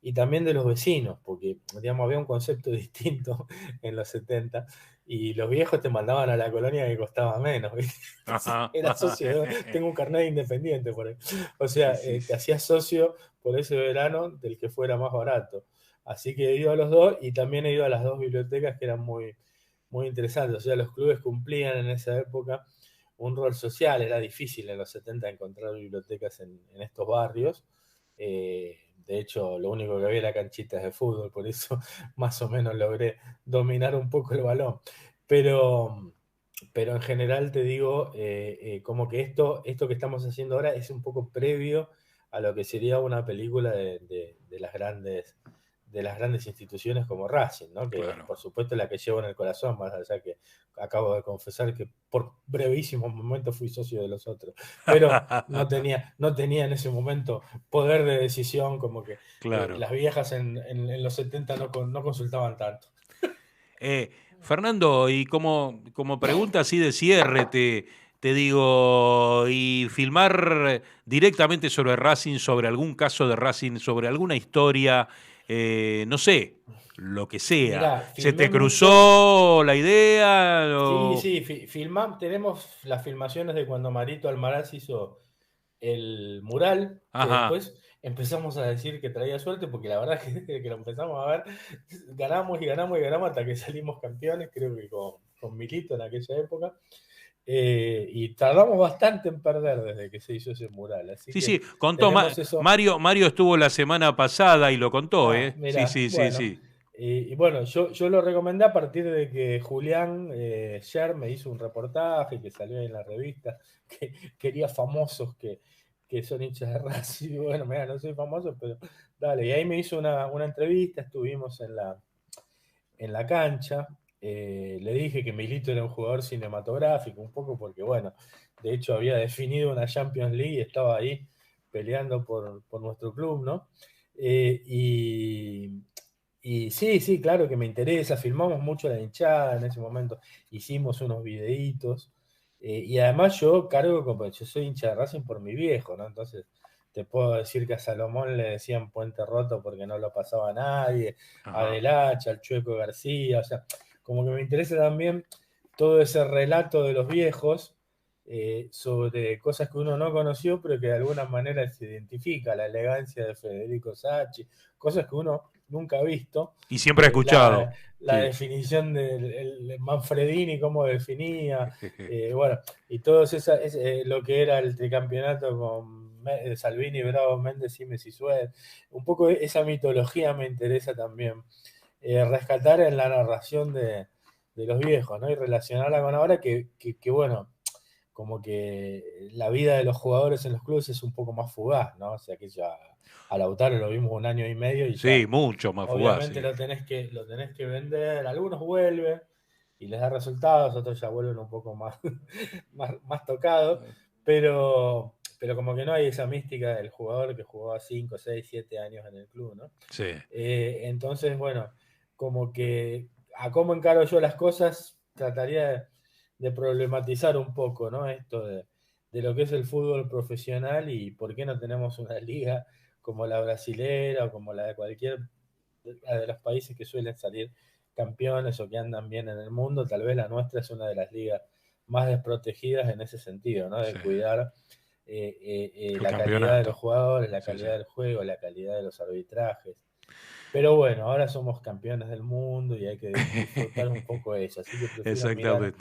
y también de los vecinos, porque, digamos, había un concepto distinto en los 70, y los viejos te mandaban a la colonia que costaba menos, ¿viste? Era socio, tengo un carnet independiente por ahí. O sea, te hacías socio por ese verano del que fuera más barato. Así que he ido a los dos, y también he ido a las dos bibliotecas que eran muy, muy interesantes. O sea, los clubes cumplían en esa época un rol social. Era difícil en los 70 encontrar bibliotecas en estos barrios. De hecho, lo único que había era canchitas de fútbol, por eso más o menos logré dominar un poco el balón. Pero en general te digo, como que esto que estamos haciendo ahora es un poco previo a lo que sería una película de las grandes instituciones como Racing, ¿no? Que claro, por supuesto es la que llevo en el corazón, más allá que acabo de confesar que por brevísimos momentos fui socio de los otros, pero no tenía en ese momento poder de decisión, como que claro, las viejas en los 70 no consultaban tanto. Fernando, y como pregunta así de cierre, te digo, y filmar directamente sobre Racing, sobre algún caso de Racing, sobre alguna historia, no sé, lo que sea. Mirá, ¿se te cruzó la idea? O... Sí, tenemos las filmaciones de cuando Marito Almaraz hizo el mural, que después empezamos a decir que traía suerte, porque la verdad es que desde que lo empezamos a ver, ganamos hasta que salimos campeones, creo que con Milito en aquella época. Y tardamos bastante en perder desde que se hizo ese mural. Así sí, contó Mario estuvo la semana pasada y lo contó, mirá, sí. Y bueno, yo lo recomendé a partir de que Julián Sher me hizo un reportaje que salió en la revista, que quería famosos que son hinchas de Racing. Y bueno, mira, no soy famoso, pero dale. Y ahí me hizo una entrevista, estuvimos en la cancha. Le dije que Milito era un jugador cinematográfico, un poco porque, bueno, de hecho había definido una Champions League y estaba ahí peleando por nuestro club, ¿no? Y sí, claro que me interesa. Filmamos mucho la hinchada en ese momento, hicimos unos videitos, y además yo soy hincha de Racing por mi viejo, ¿no? Entonces te puedo decir que a Salomón le decían Puente Roto porque no lo pasaba nadie, a Delacha, al Chueco García, o sea, como que me interesa también todo ese relato de los viejos, sobre cosas que uno no conoció, pero que de alguna manera se identifica, la elegancia de Federico Sacchi, cosas que uno nunca ha visto. Y siempre ha escuchado. La definición del Manfredini, cómo definía, bueno, y todo lo que era el tricampeonato con Salvini, Bravo, Méndez, Simes y Suez. Un poco esa mitología me interesa también rescatar en la narración de los viejos, ¿no? Y relacionarla con ahora que bueno, como que la vida de los jugadores en los clubes es un poco más fugaz, ¿no? O sea, que ya a Lautaro lo vimos 1 año y medio y sí, ya, mucho más fugaz. obviamente sí. lo tenés que vender. Algunos vuelven y les da resultados, otros ya vuelven un poco más, más tocados, pero como que no hay esa mística del jugador que jugaba 5, 6, 7 años en el club, ¿no? Sí. Entonces, bueno, como que a cómo encaro yo las cosas, trataría de problematizar un poco, ¿no? Esto de lo que es el fútbol profesional y por qué no tenemos una liga como la brasilera o como la de cualquier de los países que suelen salir campeones o que andan bien en el mundo. Tal vez la nuestra es una de las ligas más desprotegidas en ese sentido, ¿no? De cuidar la calidad de los jugadores, la calidad del juego, la calidad de los arbitrajes. Pero bueno, ahora somos campeones del mundo y hay que disfrutar un poco de eso. Así que prefiero mirar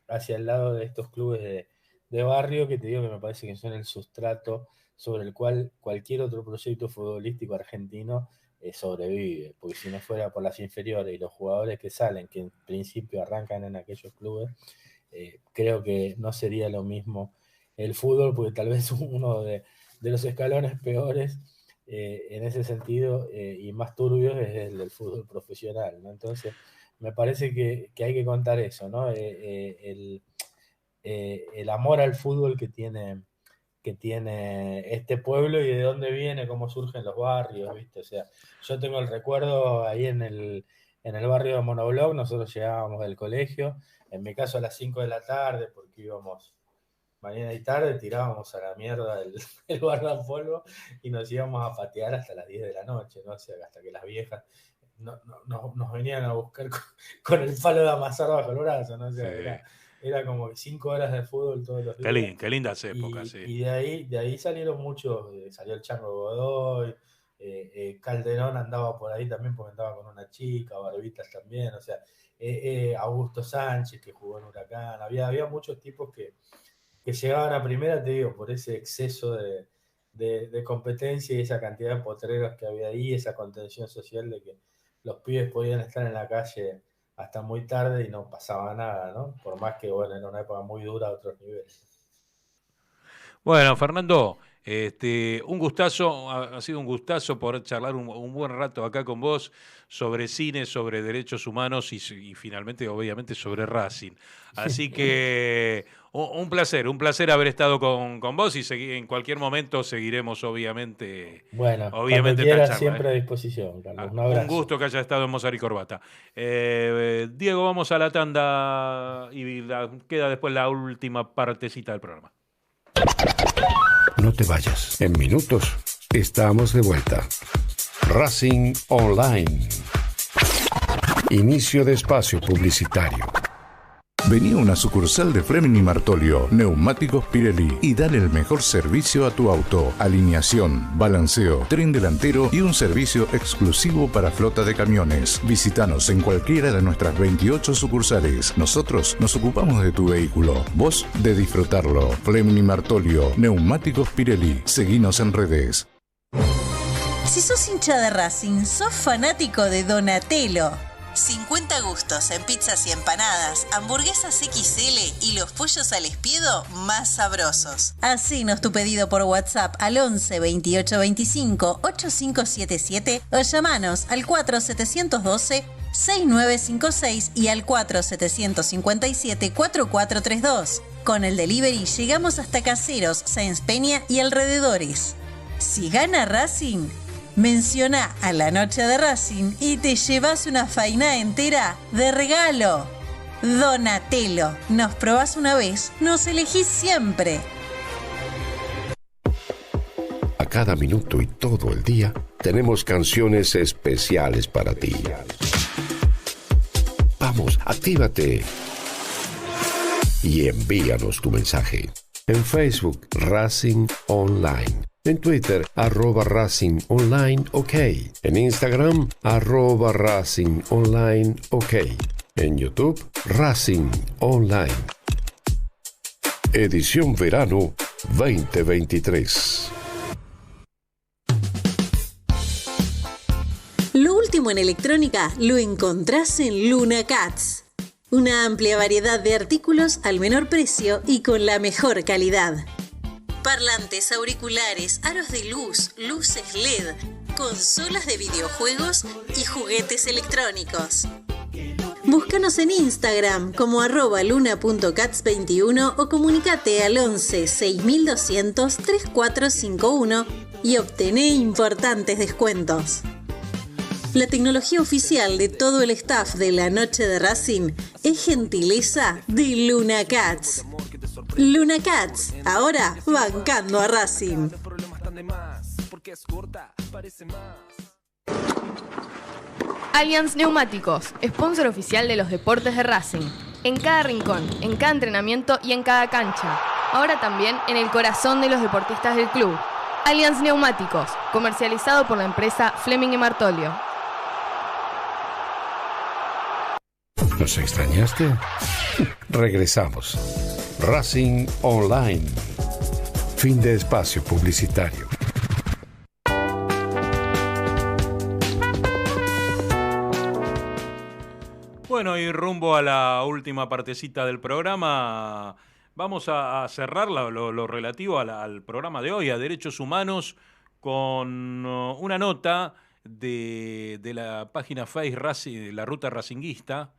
hacia el lado de estos clubes de barrio, que te digo que me parece que son el sustrato sobre el cual cualquier otro proyecto futbolístico argentino sobrevive, porque si no fuera por las inferiores y los jugadores que salen, que en principio arrancan en aquellos clubes, creo que no sería lo mismo el fútbol, porque tal vez uno de los escalones peores en ese sentido y más turbios es el del fútbol profesional, ¿no? Entonces me parece que hay que contar eso, ¿no? El amor al fútbol que tiene este pueblo y de dónde viene, cómo surgen los barrios, ¿viste? O sea, yo tengo el recuerdo ahí en el barrio de Monobloc, nosotros llegábamos del colegio, en mi caso a las 5 de la tarde, porque íbamos mañana y tarde, tirábamos a la mierda el guardapolvo y nos íbamos a patear hasta las 10 de la noche, ¿no? O sea, hasta que las viejas nos venían a buscar con el palo de amasar bajo el brazo, ¿no? O sea, era como 5 horas de fútbol todos los días. Qué lindas épocas, sí. Y de ahí salieron muchos, salió el Chango Godoy, Calderón andaba por ahí también porque andaba con una chica, Barbitas también, o sea, Augusto Sánchez que jugó en Huracán, había muchos tipos que llegaban a primera, te digo, por ese exceso de competencia y esa cantidad de potreros que había ahí, esa contención social de que los pibes podían estar en la calle hasta muy tarde y no pasaba nada, ¿no? Por más que, bueno, era una época muy dura a otros niveles. Bueno, Fernando, un gustazo, ha sido un gustazo poder charlar un buen rato acá con vos sobre cine, sobre derechos humanos y finalmente, obviamente, sobre Racing. Así que un placer haber estado con vos y en cualquier momento seguiremos, obviamente. Bueno, obviamente cuando quieras, siempre a disposición, Carlos. Un abrazo. Un gusto que haya estado en Mozart y Corbata. Diego, vamos a la tanda y queda después la última partecita del programa. No te vayas. En minutos estamos de vuelta. Racing Online. Inicio de espacio publicitario. Vení a una sucursal de Fleming y Martolio, Neumáticos Pirelli, y dale el mejor servicio a tu auto. Alineación, balanceo, tren delantero y un servicio exclusivo para flota de camiones. Visítanos en cualquiera de nuestras 28 sucursales. Nosotros nos ocupamos de tu vehículo, vos de disfrutarlo. Fleming y Martolio, Neumáticos Pirelli. Seguinos en redes. Si sos hincha de Racing, sos fanático de Donatello. 50 gustos en pizzas y empanadas, hamburguesas XL y los pollos al espiedo más sabrosos. Hacenos tu pedido por WhatsApp al 11 28 25 8577 o llamanos al 4712 6956 y al 4757 4432. Con el delivery llegamos hasta Caseros, Sáenz Peña y alrededores. Si gana Racing, menciona a la noche de Racing y te llevas una faina entera de regalo. Donatello, nos probás una vez, nos elegís siempre. A cada minuto y todo el día tenemos canciones especiales para ti. Vamos, actívate. y envíanos tu mensaje. En Facebook, Racing Online. En Twitter, @Racing Online OK. En Instagram, @Racing Online OK. En YouTube, Racing Online. Edición Verano 2023. Lo último en electrónica lo encontrás en Luna Cats. Una amplia variedad de artículos al menor precio y con la mejor calidad. Parlantes, auriculares, aros de luz, luces LED, consolas de videojuegos y juguetes electrónicos. Búscanos en Instagram como @luna.cats21 o comunicate al 11 6200 3451 y obtené importantes descuentos. La tecnología oficial de todo el staff de la Noche de Racing es gentileza de Luna Cats. Luna Cats, ahora bancando a Racing. Allianz Neumáticos, sponsor oficial de los deportes de Racing. En cada rincón, en cada entrenamiento y en cada cancha. Ahora también en el corazón de los deportistas del club. Allianz Neumáticos, comercializado por la empresa Fleming y Martolio. ¿Nos extrañaste? Regresamos. Racing Online. Fin de espacio publicitario. Bueno, y rumbo a la última partecita del programa, vamos a cerrar lo relativo al programa de hoy, a Derechos Humanos, con una nota de la página Face Racing, de la Ruta Racinguista,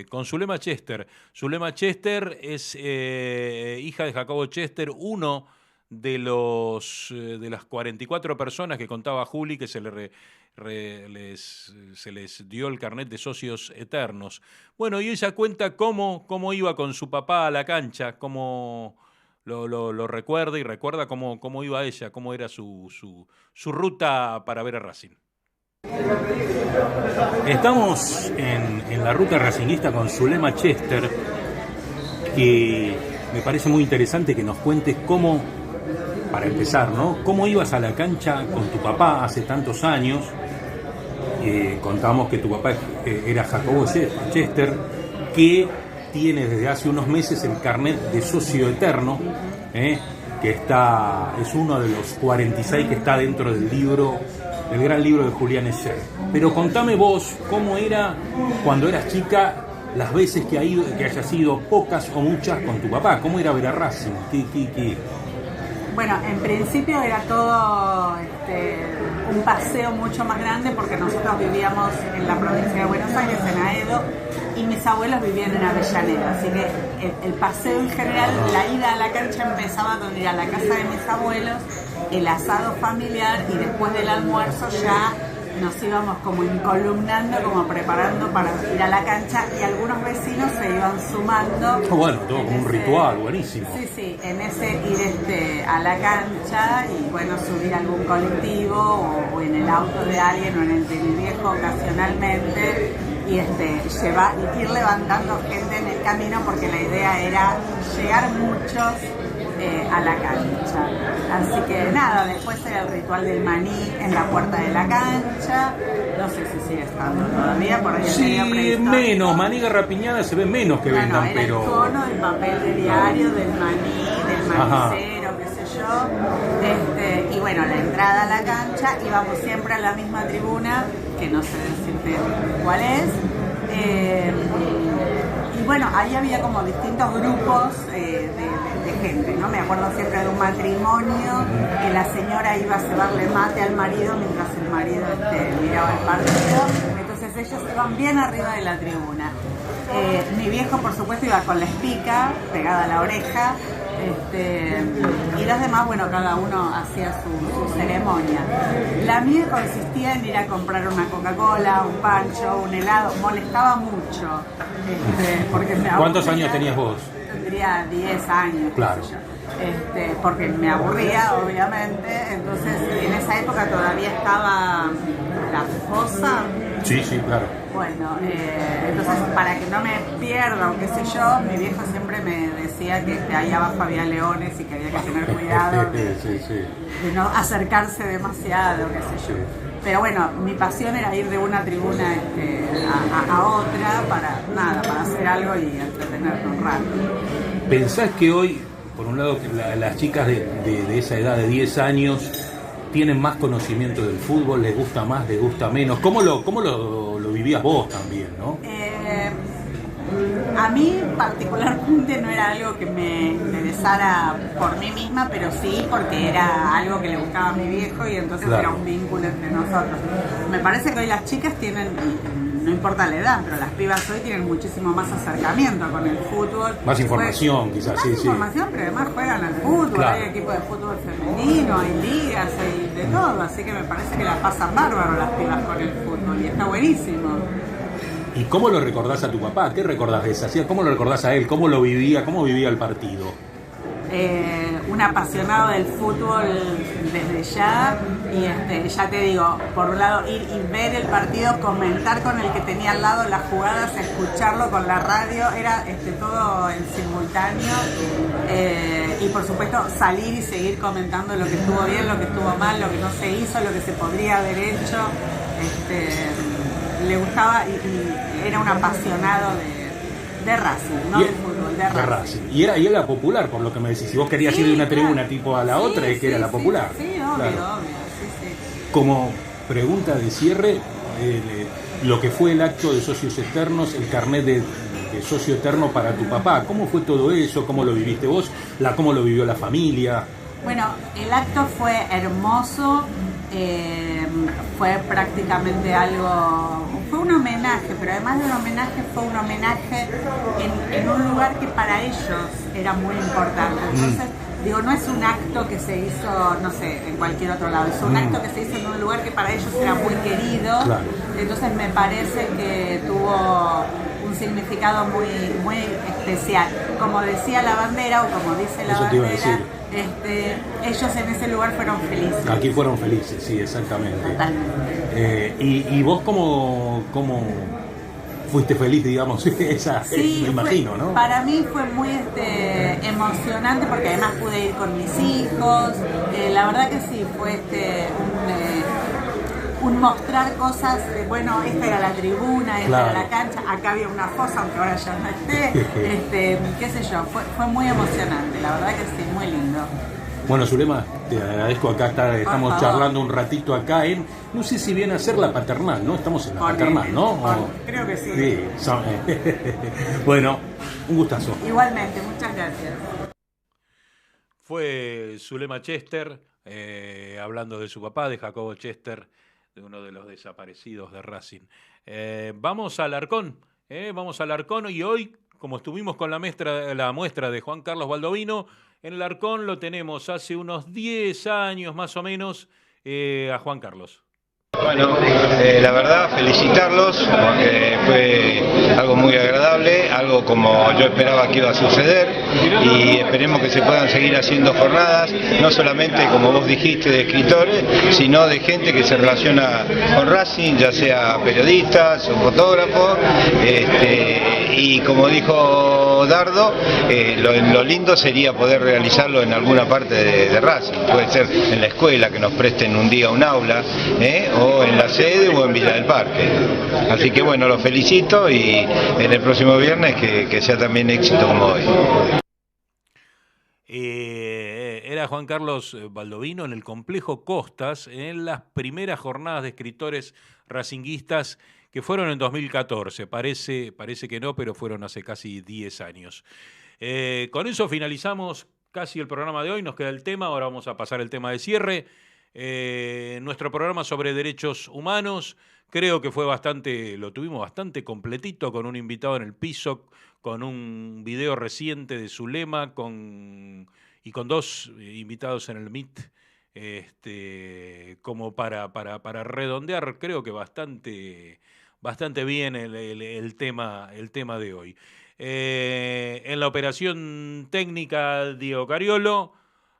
con Zulema Chester. Zulema Chester es hija de Jacobo Chester, uno de las 44 personas que contaba Juli que se les dio el carnet de socios eternos. Bueno, y ella cuenta cómo iba con su papá a la cancha, cómo lo recuerda y recuerda cómo iba ella, cómo era su ruta para ver a Racing. Estamos en la Ruta Racinguista con Zulema Chester, que me parece muy interesante que nos cuentes cómo, para empezar, ¿no? ¿Cómo ibas a la cancha con tu papá hace tantos años? Contamos que tu papá era Jacobo Chester, que tiene desde hace unos meses el carnet de socio eterno, que es uno de los 46 que está dentro del gran libro de Julián Escher. Pero contame vos, ¿cómo era cuando eras chica, las veces que hayas ido, pocas o muchas, con tu papá? ¿Cómo era ver a Racing? ¿Qué? Bueno, en principio era todo un paseo mucho más grande porque nosotros vivíamos en la provincia de Buenos Aires, en Aedo, y mis abuelos vivían en Avellaneda, así que el paseo en general, la ida a la cancha empezaba con ir a la casa de mis abuelos, el asado familiar y después del almuerzo ya nos íbamos como incolumnando, como preparando para ir a la cancha y algunos vecinos se iban sumando. Bueno, todo como un ritual, buenísimo. Sí, en ese ir a la cancha y bueno, subir algún colectivo o en el auto de alguien o en el de mi viejo ocasionalmente y ir levantando gente en el camino porque la idea era llegar muchos a la cancha. Así que nada, después era el ritual del maní en la puerta de la cancha. No sé si sigue estando todavía, por ahí. Sí, menos, maní garrapiñada se ve menos que vendan, era pero... el cono, el papel de diario, del maní, del manicero, qué sé yo. Y bueno, la entrada a la cancha, íbamos siempre a la misma tribuna, que no sé decirte cuál es. Y bueno, ahí había como distintos grupos de gente, ¿no? Me acuerdo siempre de un matrimonio que la señora iba a cebarle mate al marido mientras el marido miraba el partido, entonces ellos iban bien arriba de la tribuna. Mi viejo, por supuesto, iba con la espica pegada a la oreja, y los demás, bueno, cada uno hacía su ceremonia. La mía consistía en ir a comprar una Coca-Cola, un pancho, un helado. Molestaba mucho, porque me aburría. ¿Cuántos años tenías vos? Tendría 10 años. Claro. Porque me aburría, obviamente. Entonces, en esa época todavía estaba la fosa. Sí, claro. Bueno, entonces para que no me pierda o qué sé yo, mi viejo siempre me decía que ahí abajo había leones y que había que tener cuidado de no acercarse demasiado, qué sé yo. Pero bueno, mi pasión era ir de una tribuna a otra para hacer algo y entretenerme un rato. ¿Pensás que hoy, por un lado, que las chicas de esa edad de 10 años tienen más conocimiento del fútbol, les gusta más, les gusta menos? ¿Cómo lo vivías vos también, no? A mí particularmente no era algo que me interesara por mí misma, pero sí porque era algo que le gustaba a mi viejo y entonces era un vínculo entre nosotros. Me parece que hoy las chicas tienen, no importa la edad, pero las pibas hoy tienen muchísimo más acercamiento con el fútbol. Más información, quizás, más información, pero además juegan al fútbol, hay equipos de fútbol femenino, hay ligas, hay de todo, así que me parece que la pasan bárbaro las pibas con el fútbol y está buenísimo. ¿Y cómo lo recordás a tu papá? ¿Qué recordás de esa? ¿Cómo lo recordás a él? ¿Cómo lo vivía? ¿Cómo vivía el partido? Un apasionado del fútbol desde ya y ya te digo, por un lado ir y ver el partido, comentar con el que tenía al lado las jugadas, escucharlo con la radio, era todo en simultáneo y por supuesto salir y seguir comentando lo que estuvo bien, lo que estuvo mal, lo que no se hizo, lo que se podría haber hecho. Le gustaba y era un apasionado de Racing, no del fútbol, de Racing. Y era popular, por lo que me decís. Si vos querías ir de una tribuna tipo a la otra, es que era la popular. Sí, obvio, sí. Como pregunta de cierre, lo que fue el acto de socios eternos, el carnet de socio eterno para tu papá, ¿cómo fue todo eso? ¿Cómo lo viviste vos? ¿Cómo lo vivió la familia? Bueno, el acto fue hermoso. Fue prácticamente fue un homenaje, pero además de un homenaje, fue un homenaje en un lugar que para ellos era muy importante. Entonces, digo, no es un acto que se hizo, no sé, en cualquier otro lado, es un acto que se hizo en un lugar que para ellos era muy querido. Claro. Entonces me parece que tuvo un significado muy, muy especial. Como decía la bandera, o como dice la bandera, ellos en ese lugar fueron felices. Aquí fueron felices, sí, exactamente. Totalmente. ¿Y vos cómo fuiste feliz, digamos? Me imagino, ¿no? Para mí fue muy emocionante porque además pude ir con mis hijos. La verdad que sí, fue un mostrar cosas, bueno, esta era la tribuna, esta era la cancha, acá había una fosa, aunque ahora ya no esté, qué sé yo, fue muy emocionante, la verdad que sí, muy lindo. Bueno, Zulema, te agradezco, estamos charlando un ratito acá en, no sé si viene a ser la paternal, ¿no? Estamos en la paternal, ¿no? Creo que sí. Bueno, un gustazo. Igualmente, muchas gracias. Fue Zulema Chester, hablando de su papá, de Jacobo Chester, de uno de los desaparecidos de Racing. Vamos al Arcón, y hoy, como estuvimos con la muestra de Juan Carlos Baldovino, en el Arcón lo tenemos hace unos 10 años más o menos a Juan Carlos. Bueno, la verdad felicitarlos porque fue algo muy agradable, algo como yo esperaba que iba a suceder y esperemos que se puedan seguir haciendo jornadas, no solamente como vos dijiste de escritores, sino de gente que se relaciona con Racing, ya sea periodistas o fotógrafos, y como dijo Dardo, lo lindo sería poder realizarlo en alguna parte de Racing, puede ser en la escuela, que nos presten un día un aula, o en la sede o en Villa del Parque. Así que bueno, los felicito y en el próximo viernes que sea también éxito como hoy. Era Juan Carlos Baldovino en el Complejo Costas, en las primeras jornadas de escritores racinguistas que fueron en 2014. Parece que no, pero fueron hace casi 10 años. Con eso finalizamos casi el programa de hoy. Nos queda el tema, ahora vamos a pasar el tema de cierre. Nuestro programa sobre derechos humanos, creo que lo tuvimos bastante completito, con un invitado en el piso, con un video reciente de Zulema y con 2 invitados en el MIT, como para redondear, creo que bastante bien el tema de hoy. En la operación técnica, Diego Cariolo,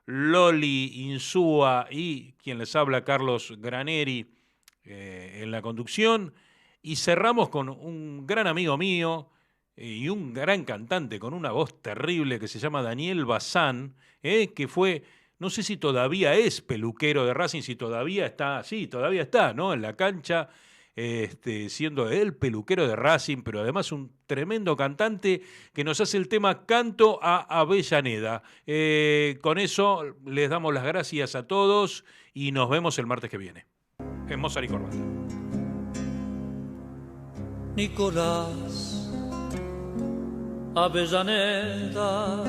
Loli Insúa y quien les habla, Carlos Graneri, en la conducción. Y cerramos con un gran amigo mío y un gran cantante con una voz terrible que se llama Daniel Bazán, que fue, no sé si todavía es peluquero de Racing, si todavía está, sí, todavía está, ¿no? En la cancha, siendo el peluquero de Racing, pero además un tremendo cantante que nos hace el tema Canto a Avellaneda. Con eso les damos las gracias a todos y nos vemos el martes que viene en Mozart y Corbata. Nicolás Avellaneda